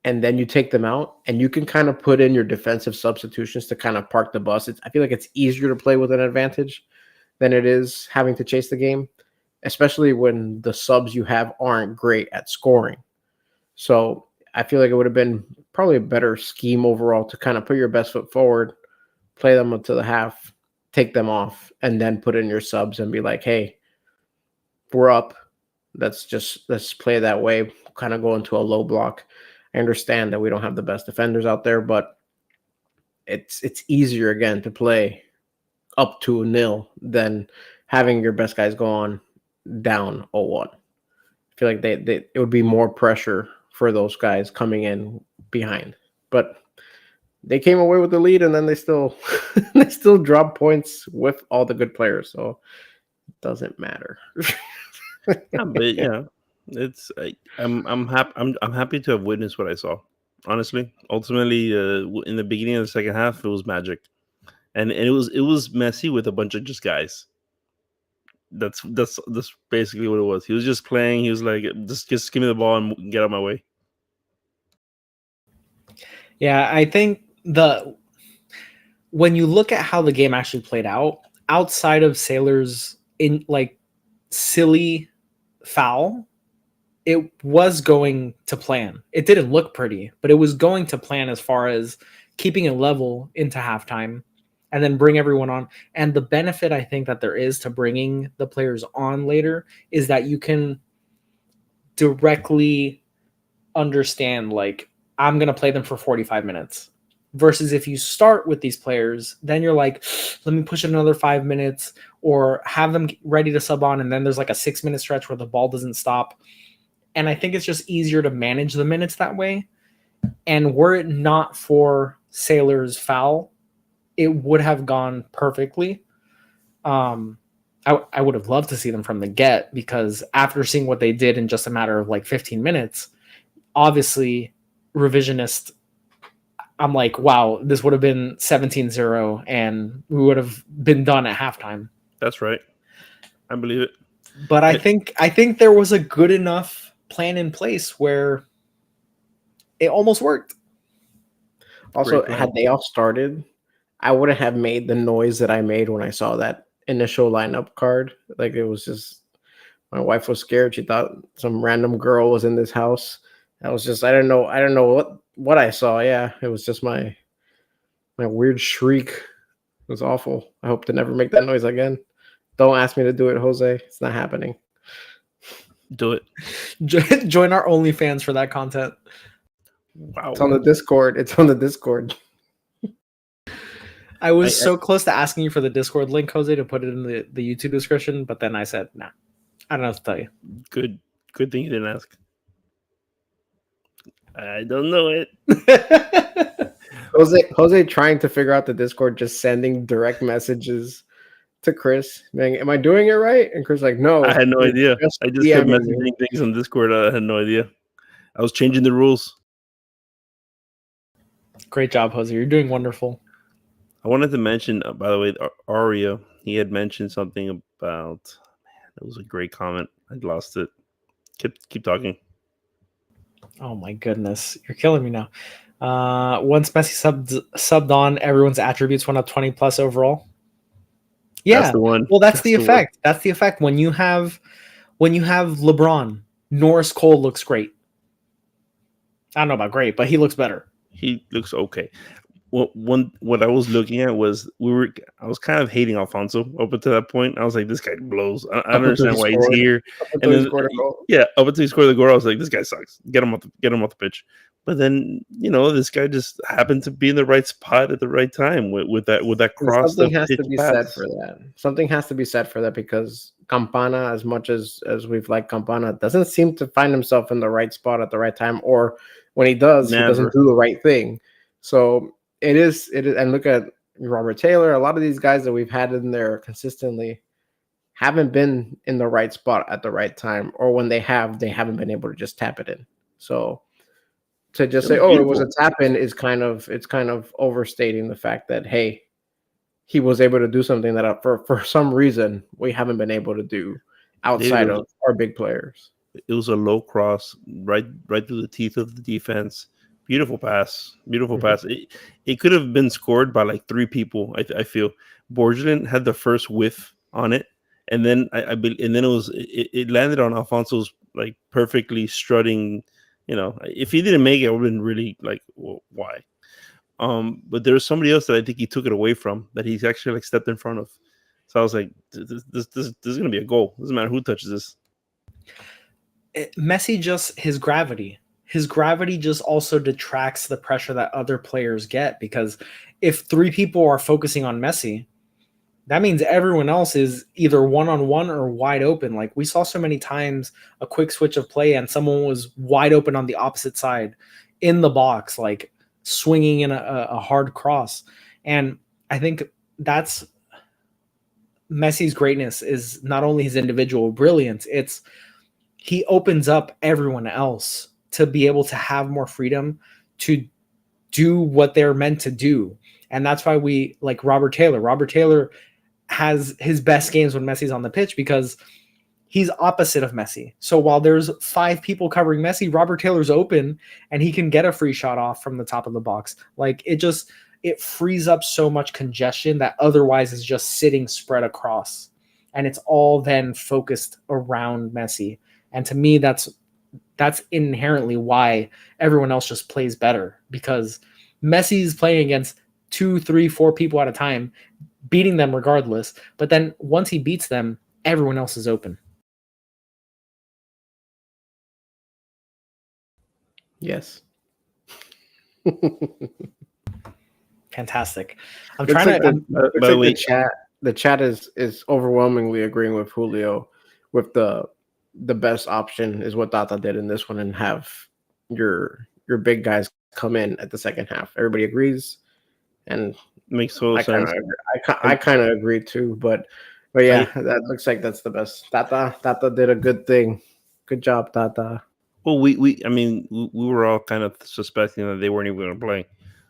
And then you take them out and you can kind of put in your defensive substitutions to kind of park the bus. I feel like it's easier to play with an advantage than it is having to chase the game, especially when the subs you have aren't great at scoring. So I feel like it would have been probably a better scheme overall to kind of put your best foot forward, play them up to the half, take them off, and then put in your subs and be like, hey, we're up. Let's play that way, kind of go into a low block. I understand that we don't have the best defenders out there, but it's easier again to play up to 0 than having your best guys go on down 0-1. I feel like it would be more pressure for those guys coming in behind. But they came away with the lead and then they still drop points with all the good players, so it doesn't matter. Yeah, but yeah. I'm happy to have witnessed what I saw. Honestly, ultimately, in the beginning of the second half, it was magic, and it was Messi with a bunch of just guys. That's basically what it was. He was just playing. He was like, just give me the ball and get out of my way. Yeah, I think when you look at how the game actually played out, outside of Sailor's in like silly foul, it was going to plan. It didn't look pretty, but it was going to plan as far as keeping it level into halftime and then bring everyone on. And the benefit I think that there is to bringing the players on later is that you can directly understand, like, I'm going to play them for 45 minutes. Versus if you start with these players, then you're like, let me push it another 5 minutes or have them ready to sub on. And then there's like a 6-minute stretch where the ball doesn't stop. And I think it's just easier to manage the minutes that way. And were it not for Sailor's foul, it would have gone perfectly. I would have loved to see them from the get, because after seeing what they did in just a matter of like 15 minutes, obviously revisionist, I'm like, wow, this would have been 17-0 and we would have been done at halftime. That's right. I believe it. But I think there was a good enough plan in place where it almost worked. Also, had they all started, I wouldn't have made the noise that I made when I saw that initial lineup card. Like it was just my wife was scared. She thought some random girl was in this house. I was just I don't know what I saw. Yeah, it was just my weird shriek. It was awful. I hope to never make that noise again. Don't ask me to do it, Jose. It's not happening. Do it. Join our OnlyFans for that content. Wow. It's on the Discord. It's on the Discord. I was so close to asking you for the Discord link, Jose, to put it in the YouTube description, but then I said, nah, I don't know what to tell you. Good thing you didn't ask. I don't know it. Jose trying to figure out the Discord, just sending direct messages to Chris. Man, am I doing it right? And Chris like, no. I had no idea. I just kept DMing messaging me. things on Discord. I had no idea. I was changing the rules. Great job, Jose. You're doing wonderful. I wanted to mention, by the way, Aria. He had mentioned something about. Man, it was a great comment. I lost it. Keep talking. Oh my goodness, you're killing me now. Once Messi subbed on, everyone's attributes went up 20 plus overall. Yeah, That's the one. well, that's the effect. That's the effect when you have LeBron. Norris Cole looks great. I don't know about great, but he looks better. He looks okay. What I was looking at was I was kind of hating Alfonso up until that point. I was like, this guy blows. I don't understand why he's here. And then, up until he scored the goal, I was like, this guy sucks. Get him off the pitch. But then this guy just happened to be in the right spot at the right time with that cross. Something has to be said for that. Something has to be said for that because Campana, as much as we've liked Campana, doesn't seem to find himself in the right spot at the right time, or when he does, he doesn't do the right thing. So it is, and look at Robert Taylor. A lot of these guys that we've had in there consistently haven't been in the right spot at the right time, or when they haven't been able to just tap it in. So to just say, "Oh, it was a tap in," is kind of overstating the fact that hey, he was able to do something that for some reason we haven't been able to do outside of our big players. It was a low cross right through the teeth of the defense. Beautiful pass. Pass. It could have been scored by like 3 people. I feel Borgelin had the first whiff on it, and then it landed on Alfonso's like perfectly strutting. If he didn't make it, I would have been really like, well, why? But there was somebody else that I think he took it away from that he's actually like stepped in front of. So I was like, this is gonna be a goal. Doesn't matter who touches this. Messi just his gravity just also detracts the pressure that other players get, because if 3 people are focusing on Messi, that means everyone else is either one-on-one or wide open. Like we saw so many times a quick switch of play and someone was wide open on the opposite side in the box, like swinging in a hard cross. And I think that's Messi's greatness is not only his individual brilliance, it's he opens up everyone else to be able to have more freedom to do what they're meant to do. And that's why we like Robert Taylor. Robert Taylor has his best games when Messi's on the pitch because he's opposite of Messi. So while there's 5 people covering Messi, Robert Taylor's open and he can get a free shot off from the top of the box. Like it frees up so much congestion that otherwise is just sitting spread across. And it's all then focused around Messi. And to me, that's inherently why everyone else just plays better, because Messi's playing against 2, 3, 4 people at a time, beating them regardless. But then once he beats them, everyone else is open. Yes. Fantastic. I'm trying to. The chat is overwhelmingly agreeing with Julio with the best option is what Tata did in this one, and have your big guys come in at the second half. Everybody agrees, and makes total sense. I kind of agree too, but yeah, that looks like that's the best. Tata did a good thing. Good job, Tata. Well, we were all kind of suspecting that they weren't even going to play,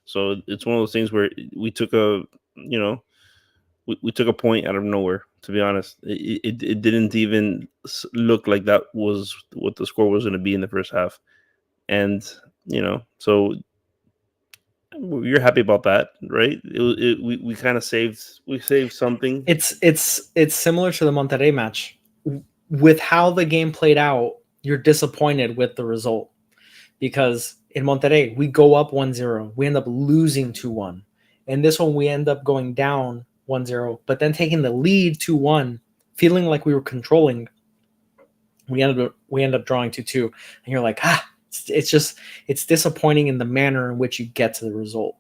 so it's one of those things where we took we took a point out of nowhere. To be honest, it didn't even look like that was what the score was going to be in the first half, and so You're happy about that, right? We kind of saved something. It's similar to the Monterrey match. With how the game played out, you're disappointed with the result because in Monterrey we go up 1-0, we end up losing 2-1. And this one we end up going down 1-0, but then taking the lead 2-1, feeling like we were controlling. We end up drawing 2-2, and you're like, it's disappointing in the manner in which you get to the result.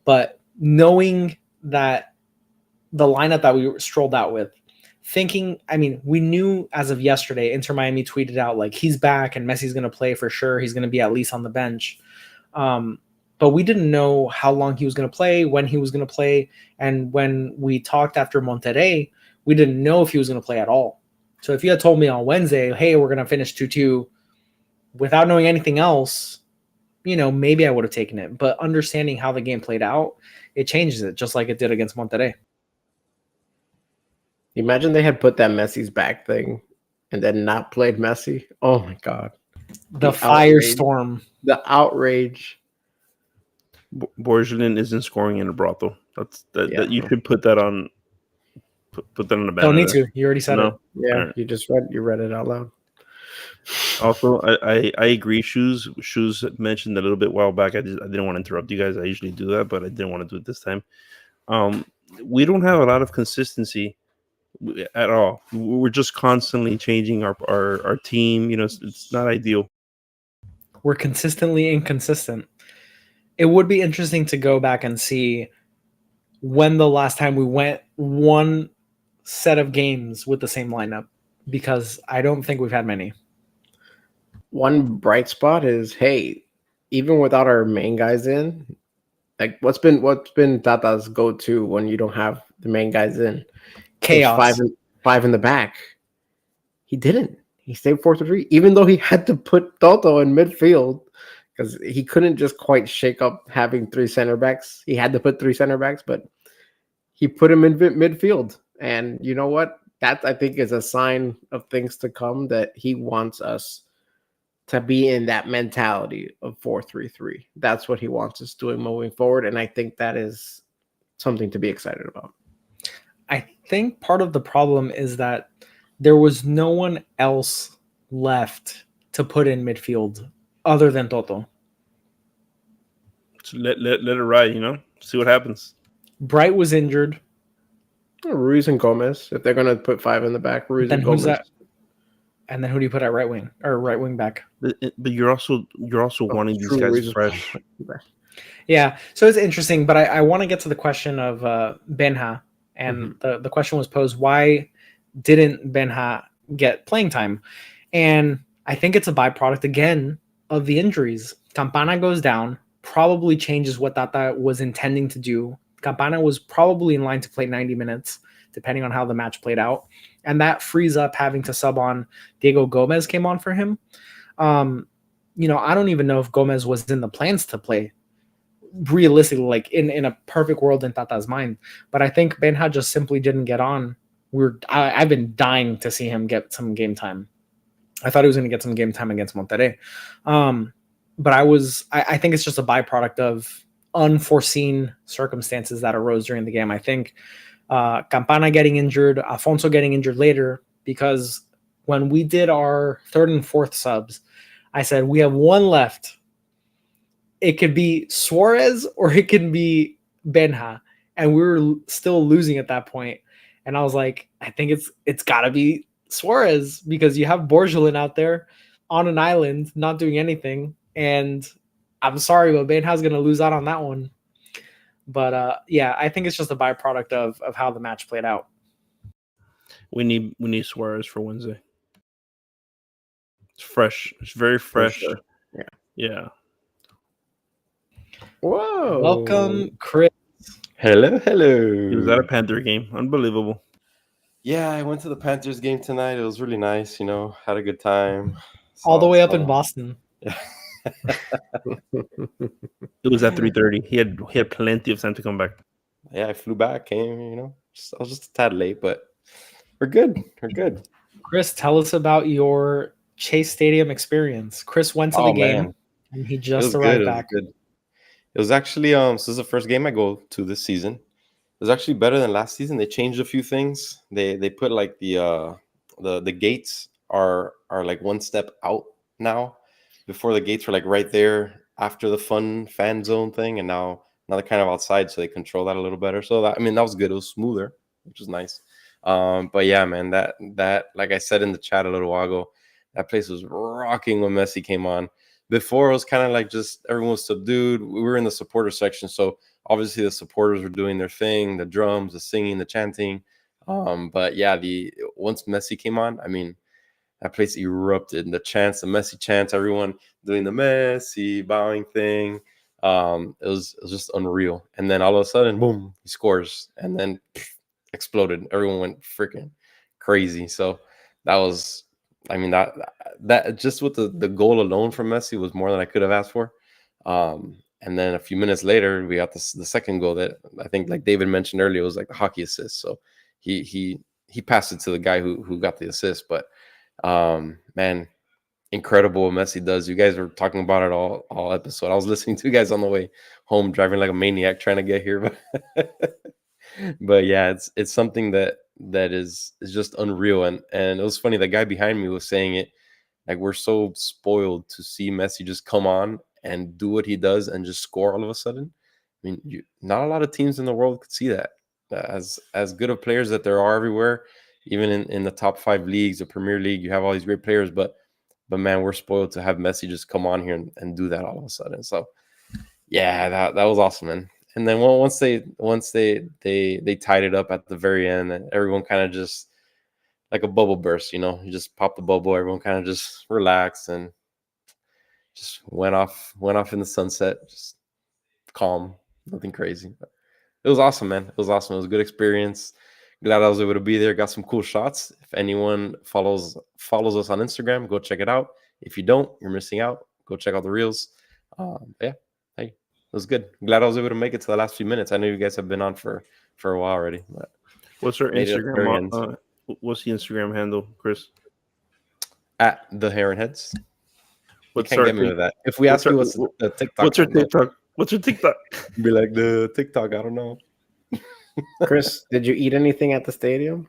But knowing that the lineup that we strolled out with, we knew as of yesterday, Inter Miami tweeted out like he's back and Messi's going to play for sure. He's going to be at least on the bench. But we didn't know how long he was going to play, when he was going to play. And when we talked after Monterrey, we didn't know if he was going to play at all. So if you had told me on Wednesday, hey, we're going to finish 2-2 without knowing anything else, maybe I would have taken it. But understanding how the game played out, it changes it, just like it did against Monterrey. Imagine they had put that Messi's back thing and then not played Messi. Oh, my God. The firestorm. The outrage. Borgelin isn't scoring in a brothel. That you should put that on. Put that on the banner. Don't need to. You already said it. Yeah, right. You read it out loud. Also, I agree. Shoes mentioned a little bit while back. I didn't want to interrupt you guys. I usually do that, but I didn't want to do it this time. We don't have a lot of consistency at all. We're just constantly changing our team. It's not ideal. We're consistently inconsistent. It would be interesting to go back and see when the last time we went one set of games with the same lineup, because I don't think we've had many. One bright spot is, hey, even without our main guys in, like what's been Tata's go-to when you don't have the main guys in? Chaos. Five in the back. He didn't. He stayed 4-3, even though he had to put Toto in midfield because he couldn't just quite shake up having three center backs. He had to put three center backs, but he put him in midfield. And you know what? That, I think, is a sign of things to come, that he wants us to be in that mentality of 4-3-3. That's what he wants us doing moving forward. And I think that is something to be excited about. I think part of the problem is that there was no one else left to put in midfield other than Toto. So let it ride, see what happens. Bright was injured. Ruiz and Gomez. If they're going to put five in the back, Ruiz and Gomez. That? And then who do you put at right wing or right wing back? But you're also wanting these guys fresh. Yeah, so it's interesting, but I want to get to the question of Benja, and the question was posed: why didn't Benja get playing time? And I think it's a byproduct again of the injuries. Campana goes down, probably changes what Tata was intending to do. Campana was probably in line to play 90 minutes, depending on how the match played out. And that frees up having to sub on. Diego Gomez came on for him. I don't even know if Gomez was in the plans to play, realistically, like in a perfect world in Tata's mind. But I think Benja just simply didn't get on. I've been dying to see him get some game time. I thought he was going to get some game time against Monterrey. But I think it's just a byproduct of unforeseen circumstances that arose during the game. I think Campana getting injured, Afonso getting injured later, because when we did our third and fourth subs, I said, we have one left. It could be Suarez or it could be Benja. And we were still losing at that point. And I was like, I think it's got to be Suarez, because you have Borgelin out there on an island, not doing anything. And I'm sorry, but Benja's going to lose out on that one. But I think it's just a byproduct of how the match played out. We need Suarez for Wednesday. It's fresh. It's very fresh. Sure. Yeah. Whoa. Welcome, Chris. Hello. He was at a Panther game. Unbelievable. Yeah, I went to the Panthers game tonight. It was really nice, had a good time. All the way up in Boston. Yeah. It was at 3:30. He had plenty of time to come back. Yeah, I flew back, came, I was just a tad late, but we're good. Chris, tell us about your Chase Stadium experience. Chris went to the game, and he just arrived back. It It was actually so this is the first game I go to this season. It was actually better than last season. They changed a few things. They put like the gates are like one step out now. Before the gates were like right there after the fun fan zone thing, and now they're kind of outside, so they control that a little better. So that, I mean, that was good. It was smoother, which was nice. But yeah, man, that like I said in the chat a little while ago, that place was rocking when Messi came on. Before it was kind of like just everyone was subdued. We were in the supporter section, so obviously the supporters were doing their thing, the drums, the singing, the chanting. But yeah, the once Messi came on, I mean, that place erupted. The chants, the Messi chants, everyone doing the Messi bowing thing. It was just unreal. And then all of a sudden, boom, he scores, and then exploded. Everyone went freaking crazy. So that was, I mean, that just with the goal alone from Messi was more than I could have asked for. And then a few minutes later, we got the second goal that I think, like David mentioned earlier, was like the hockey assist. So he passed it to the guy who got the assist. But man, incredible what Messi does. You guys were talking about it all episode. I was listening to you guys on the way home, driving like a maniac trying to get here. But yeah, it's something that is just unreal. And it was funny. The guy behind me was saying it, like, we're so spoiled to see Messi just come on and do what he does and just score all of a sudden. I mean, not a lot of teams in the world could see that. As good of players that there are everywhere, even in the top 5 leagues, the Premier League, you have all these great players, but man, we're spoiled to have Messi just come on here and do that all of a sudden. So yeah, that was awesome, man. And then once they tied it up at the very end, and everyone kind of just like a bubble burst, you know, you just pop the bubble, everyone kind of just relaxed and just went off in the sunset, just calm, nothing crazy. But it was awesome, man. It was awesome. It was a good experience. Glad I was able to be there. Got some cool shots. If anyone follows us on Instagram, go check it out. If you don't, you're missing out. Go check out the reels. Yeah, hey, it was good. Glad I was able to make it to the last few minutes. I know you guys have been on for a while already. But What's our Instagram? What's the Instagram handle, Chris? At the Heron Heads. What's you can't get me with that. If we ask you what's the TikTok, what's your TikTok? What's your TikTok? Be like, the TikTok. I don't know. Chris, did you eat anything at the stadium?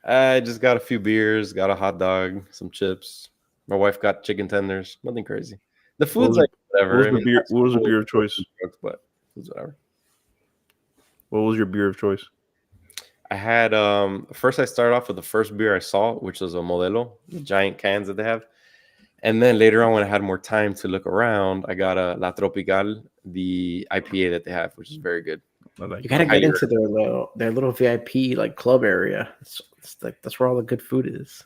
I just got a few beers, got a hot dog, some chips. My wife got chicken tenders. Nothing crazy. The food's like whatever. What was the beer of choice? But food's whatever. What was your beer of choice? I had first I started off with the first beer I saw, which was a Modelo, the giant cans that they have. And then later on, when I had more time to look around, I got a La Tropical, the IPA that they have, which is very good. You gotta get into their little VIP like club area. It's like that's where all the good food is.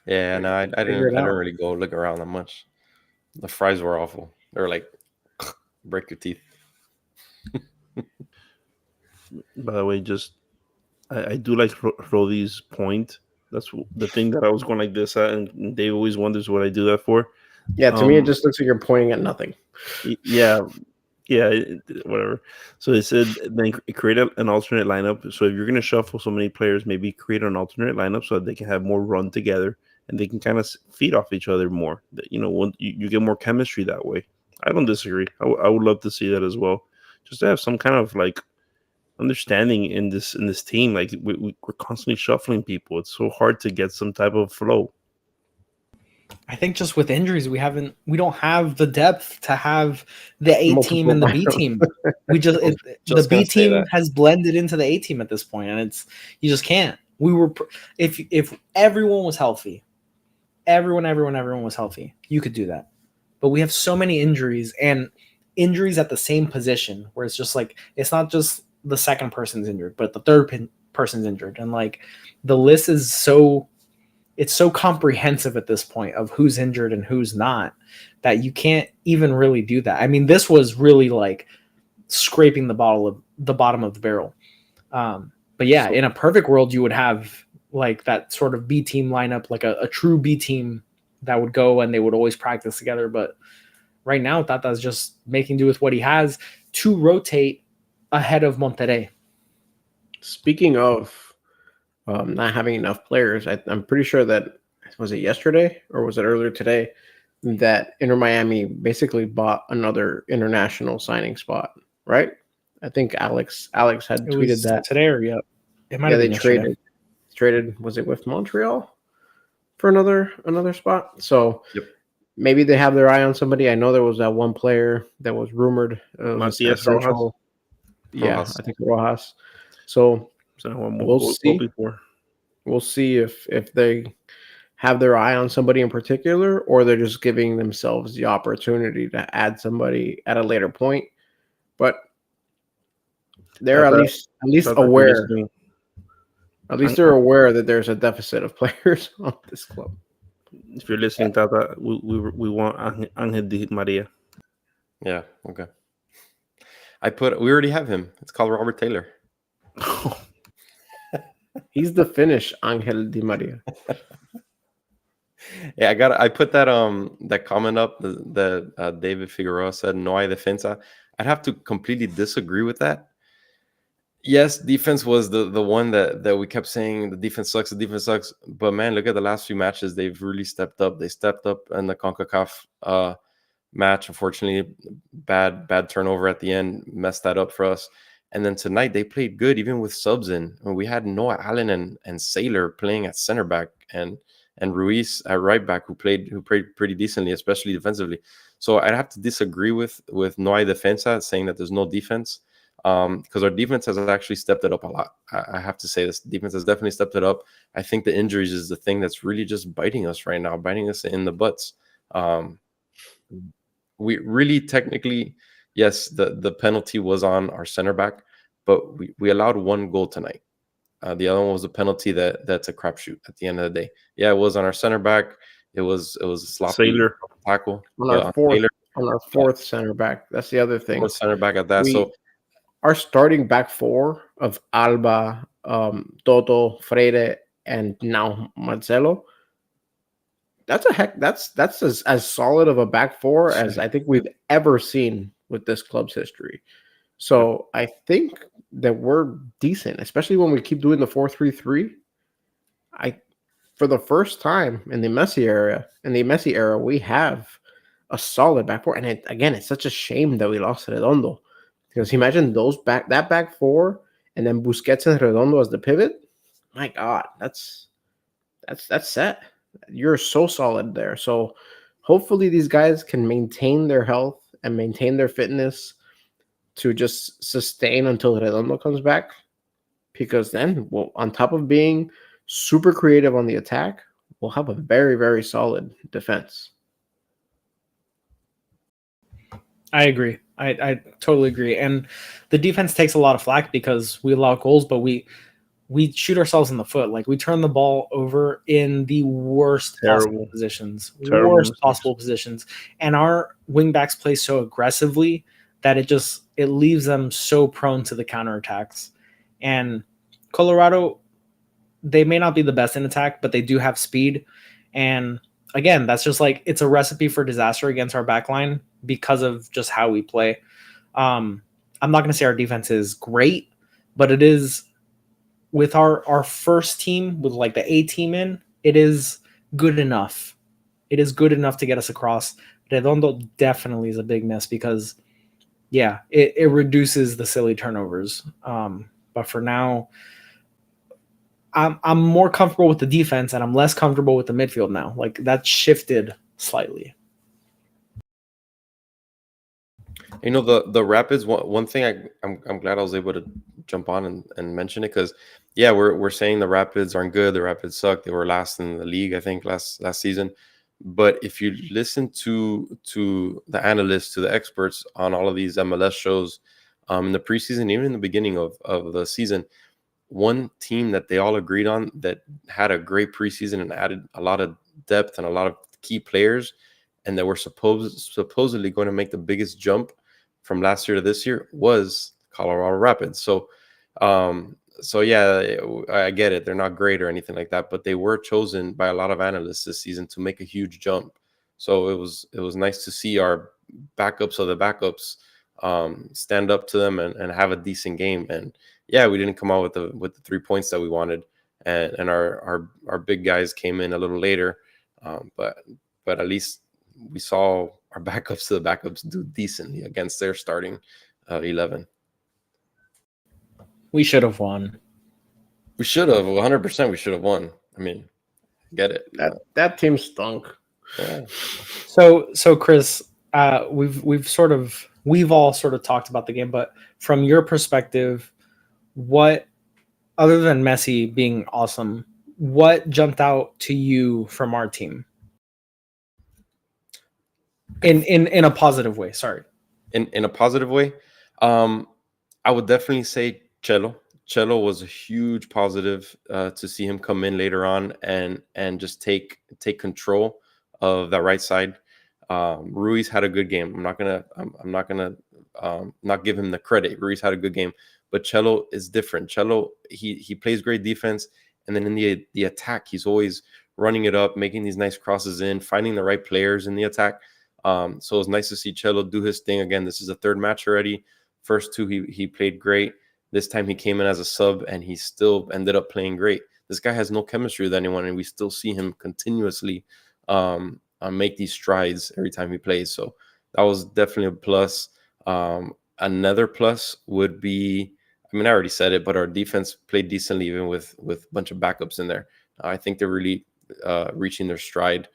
Yeah, no, I didn't really go look around that much. The fries were awful. They were like break your teeth. By the way, just I do like Rodi's point. That's the thing that I was going like this at, and Dave always wonders what I do that for. Yeah, to me, it just looks like you're pointing at nothing. Yeah, whatever. So they said then create an alternate lineup. So if you're going to shuffle so many players, maybe create an alternate lineup so that they can have more run together and they can kind of feed off each other more. You know, you get more chemistry that way. I don't disagree. I would love to see that as well. Just to have some kind of like understanding in this team. Like we're constantly shuffling people. It's so hard to get some type of flow. I think just with injuries, we don't have the depth to have the A team and the B team. We the B team has blended into the A team at this point, and you just can't. If everyone was healthy, everyone was healthy, you could do that. But we have so many injuries and injuries at the same position where it's just like it's not just the second person's injured, but the third person's injured, and like the list is so comprehensive at this point of who's injured and who's not that you can't even really do that. I mean, this was really like scraping the bottom of the barrel. But yeah, in a perfect world, you would have like that sort of B team lineup, like a true B team that would go and they would always practice together. But right now, Tata's just making do with what he has to rotate ahead of Monterrey. Speaking of not having enough players, I'm pretty sure that was it yesterday or was it earlier today that Inter Miami basically bought another international signing spot, right? I think Alex had It tweeted was that. today or yeah, it might Yeah, have they been yesterday. traded. Was it with Montreal for another spot? So Yep. maybe they have their eye on somebody. I know there was that one player that was rumored. Matias Rojas. Yeah, Rojas. I think Rojas. So So one we'll goal see. before. We'll see if they have their eye on somebody in particular, or they're just giving themselves the opportunity to add somebody at a later point. But they're at Tata, least Tata, if you're aware. listening, At least they're aware that there's a deficit of players on this club. if you're listening, Tata, we want Angel Di Maria. Yeah. Okay. We already have him. It's called Robert Taylor. He's the Finnish Angel Di Maria. Yeah, I put that that comment up that David Figueroa said no hay defensa. I'd have to completely disagree with that. Yes, defense was the one that we kept saying the defense sucks, But man, look at the last few matches. They've really stepped up. They stepped up in the CONCACAF match. Unfortunately, bad turnover at the end messed that up for us. And then tonight they played good, even with subs in. And we had Noah Allen and Saylor playing at center back and Ruiz at right back who played pretty decently, especially defensively. So I'd have to disagree with no hay defensa, saying that there's no defense. Because our defense has actually stepped it up a lot. I have to say this. Defense has definitely stepped it up. I think the injuries is the thing that's really just biting us right now, biting us in the butts. We really technically, yes, the penalty was on our center back, but we allowed one goal tonight. The other one was a penalty that's a crapshoot at the end of the day. Yeah, it was on our center back. It was a sloppy Saylor. tackle. On our fourth center back. That's the other thing. Fourth center back at that. So our starting back four of Alba, Toto, Freire, and now Marcelo. That's as solid of a back four as I think we've ever seen with this club's history. So I think that we're decent, especially when we keep doing the 4-3-3. For the first time in the Messi era, we have a solid back four. And it's such a shame that we lost Redondo. Because imagine that back four and then Busquets and Redondo as the pivot. My God, that's set. You're so solid there. So hopefully these guys can maintain their health and maintain their fitness to just sustain until Redondo comes back. Because then, well, on top of being super creative on the attack, we'll have a very, very solid defense. I agree. I totally agree. And the defense takes a lot of flack because we allow goals, but we shoot ourselves in the foot. Like we turn the ball over in the worst possible positions. And our wingbacks play so aggressively that it leaves them so prone to the counterattacks. And Colorado, they may not be the best in attack, but they do have speed. And again, that's just like it's a recipe for disaster against our back line because of just how we play. I'm not going to say our defense is great, but it is with our first team, with like the A team in, it is good enough. It is good enough to get us across. Redondo definitely is a big miss because, yeah, it reduces the silly turnovers. But for now, I'm more comfortable with the defense and I'm less comfortable with the midfield now. Like that shifted slightly. You know, the Rapids, one thing I'm glad I was able to jump on and mention it because, yeah, we're saying the Rapids aren't good. The Rapids suck. They were last in the league, I think, last season. But if you listen to the analysts, to the experts on all of these MLS shows in the preseason, even in the beginning of the season, one team that they all agreed on that had a great preseason and added a lot of depth and a lot of key players and that were supposedly going to make the biggest jump from last year to this year was Colorado Rapids. So yeah, I get it. They're not great or anything like that, but they were chosen by a lot of analysts this season to make a huge jump. So it was nice to see our backups of the backups stand up to them and have a decent game. And yeah, we didn't come out with the 3 points that we wanted, and our big guys came in a little later, but at least we saw our backups to the backups do decently against their starting 11. We should have won. We should have 100%. We should have won. I mean, get it. That team stunk. Yeah. So Chris, we've all sort of talked about the game, but from your perspective, what, other than Messi being awesome, what jumped out to you from our team in a positive way? Sorry. In a positive way, I would definitely say Cello. Cello was a huge positive to see him come in later on and just take control of that right side. Ruiz had a good game. I'm not gonna not give him the credit. Ruiz had a good game, but Cello is different. Cello, he plays great defense, and then in the attack, he's always running it up, making these nice crosses in, finding the right players in the attack. So it was nice to see Cello do his thing again. This is the third match already. First two, he played great. This time he came in as a sub, and he still ended up playing great. This guy has no chemistry with anyone, and we still see him continuously make these strides every time he plays. So that was definitely a plus. Another plus would be, I mean, I already said it, but our defense played decently even with a bunch of backups in there. I think they're really reaching their stride.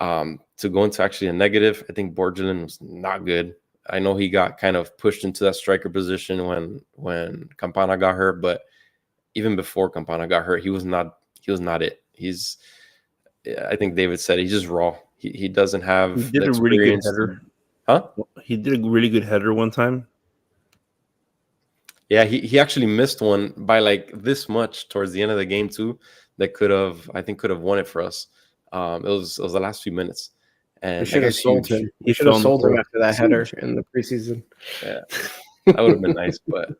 To go into actually a negative, I think Borgelin was not good. I know he got kind of pushed into that striker position when Campana got hurt, but even before Campana got hurt, he was not it. I think David said he's just raw. He doesn't have He did a really good header. Huh? He did a really good header one time. Yeah, he actually missed one by like this much towards the end of the game too. That could have won it for us. It was the last few minutes. And We should have sold him. He Should have sold him filmed after that header in the preseason. Yeah, that would have been nice. But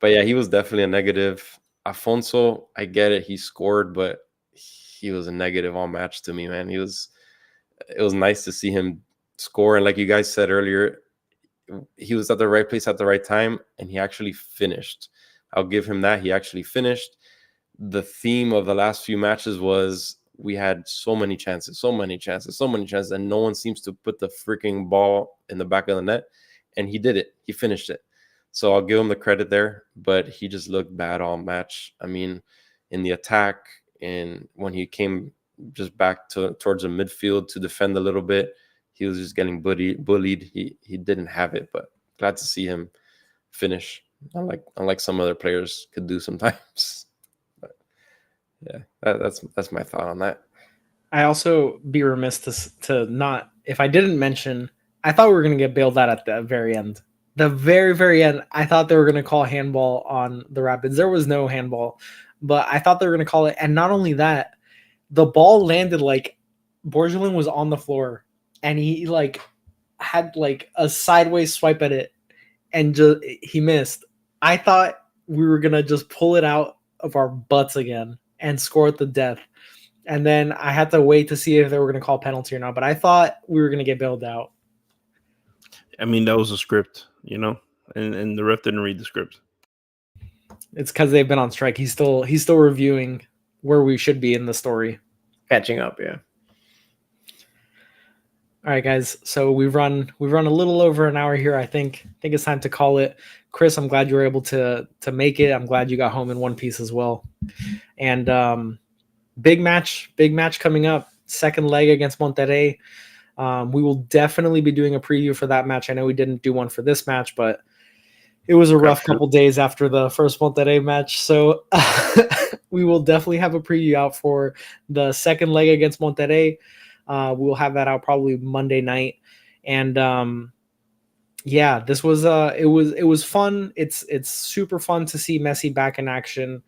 yeah, he was definitely a negative. Afonso, I get it. He scored, but he was a negative all match to me, man. It was nice to see him score. And like you guys said earlier, he was at the right place at the right time, and he actually finished. I'll give him that. He actually finished. The theme of the last few matches was we had so many chances, and no one seems to put the freaking ball in the back of the net, and he did it. He finished it. So I'll give him the credit there, but he just looked bad all match. I mean, in the attack, and when he came just back towards the midfield to defend a little bit, he was just getting bullied. He didn't have it, but glad to see him finish, unlike some other players could do sometimes. But yeah, that's my thought on that. I also be remiss to not, if I didn't mention, I thought we were going to get bailed out at the very end. The very, very end, I thought they were going to call handball on the Rapids. There was no handball, but I thought they were going to call it. And not only that, the ball landed like Borgelin was on the floor, and he like had like a sideways swipe at it, and he missed. I thought we were going to just pull it out of our butts again and score at the death. And then I had to wait to see if they were going to call penalty or not. But I thought we were going to get bailed out. I mean, that was a script, you know, and the ref didn't read the script. It's because they've been on strike. He's still reviewing where we should be in the story. Catching up, yeah. All right, guys. So we've run a little over an hour here. I think it's time to call it. Chris, I'm glad you were able to make it. I'm glad you got home in one piece as well. And big match coming up. Second leg against Monterrey. We will definitely be doing a preview for that match. I know we didn't do one for this match, but it was a rough couple days after the first Monterrey match. So we will definitely have a preview out for the second leg against Monterrey. We'll have that out probably Monday night. And yeah, this was it was fun. It's super fun to see Messi back in action.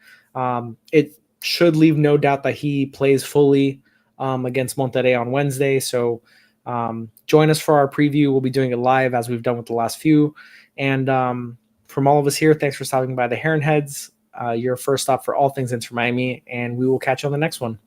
It should leave no doubt that he plays fully against Monterrey on Wednesday. So join us for our preview. We'll be doing it live as we've done with the last few. And from all of us here, thanks for stopping by the Heron Heads, your first stop for all things Inter Miami, and we will catch you on the next one.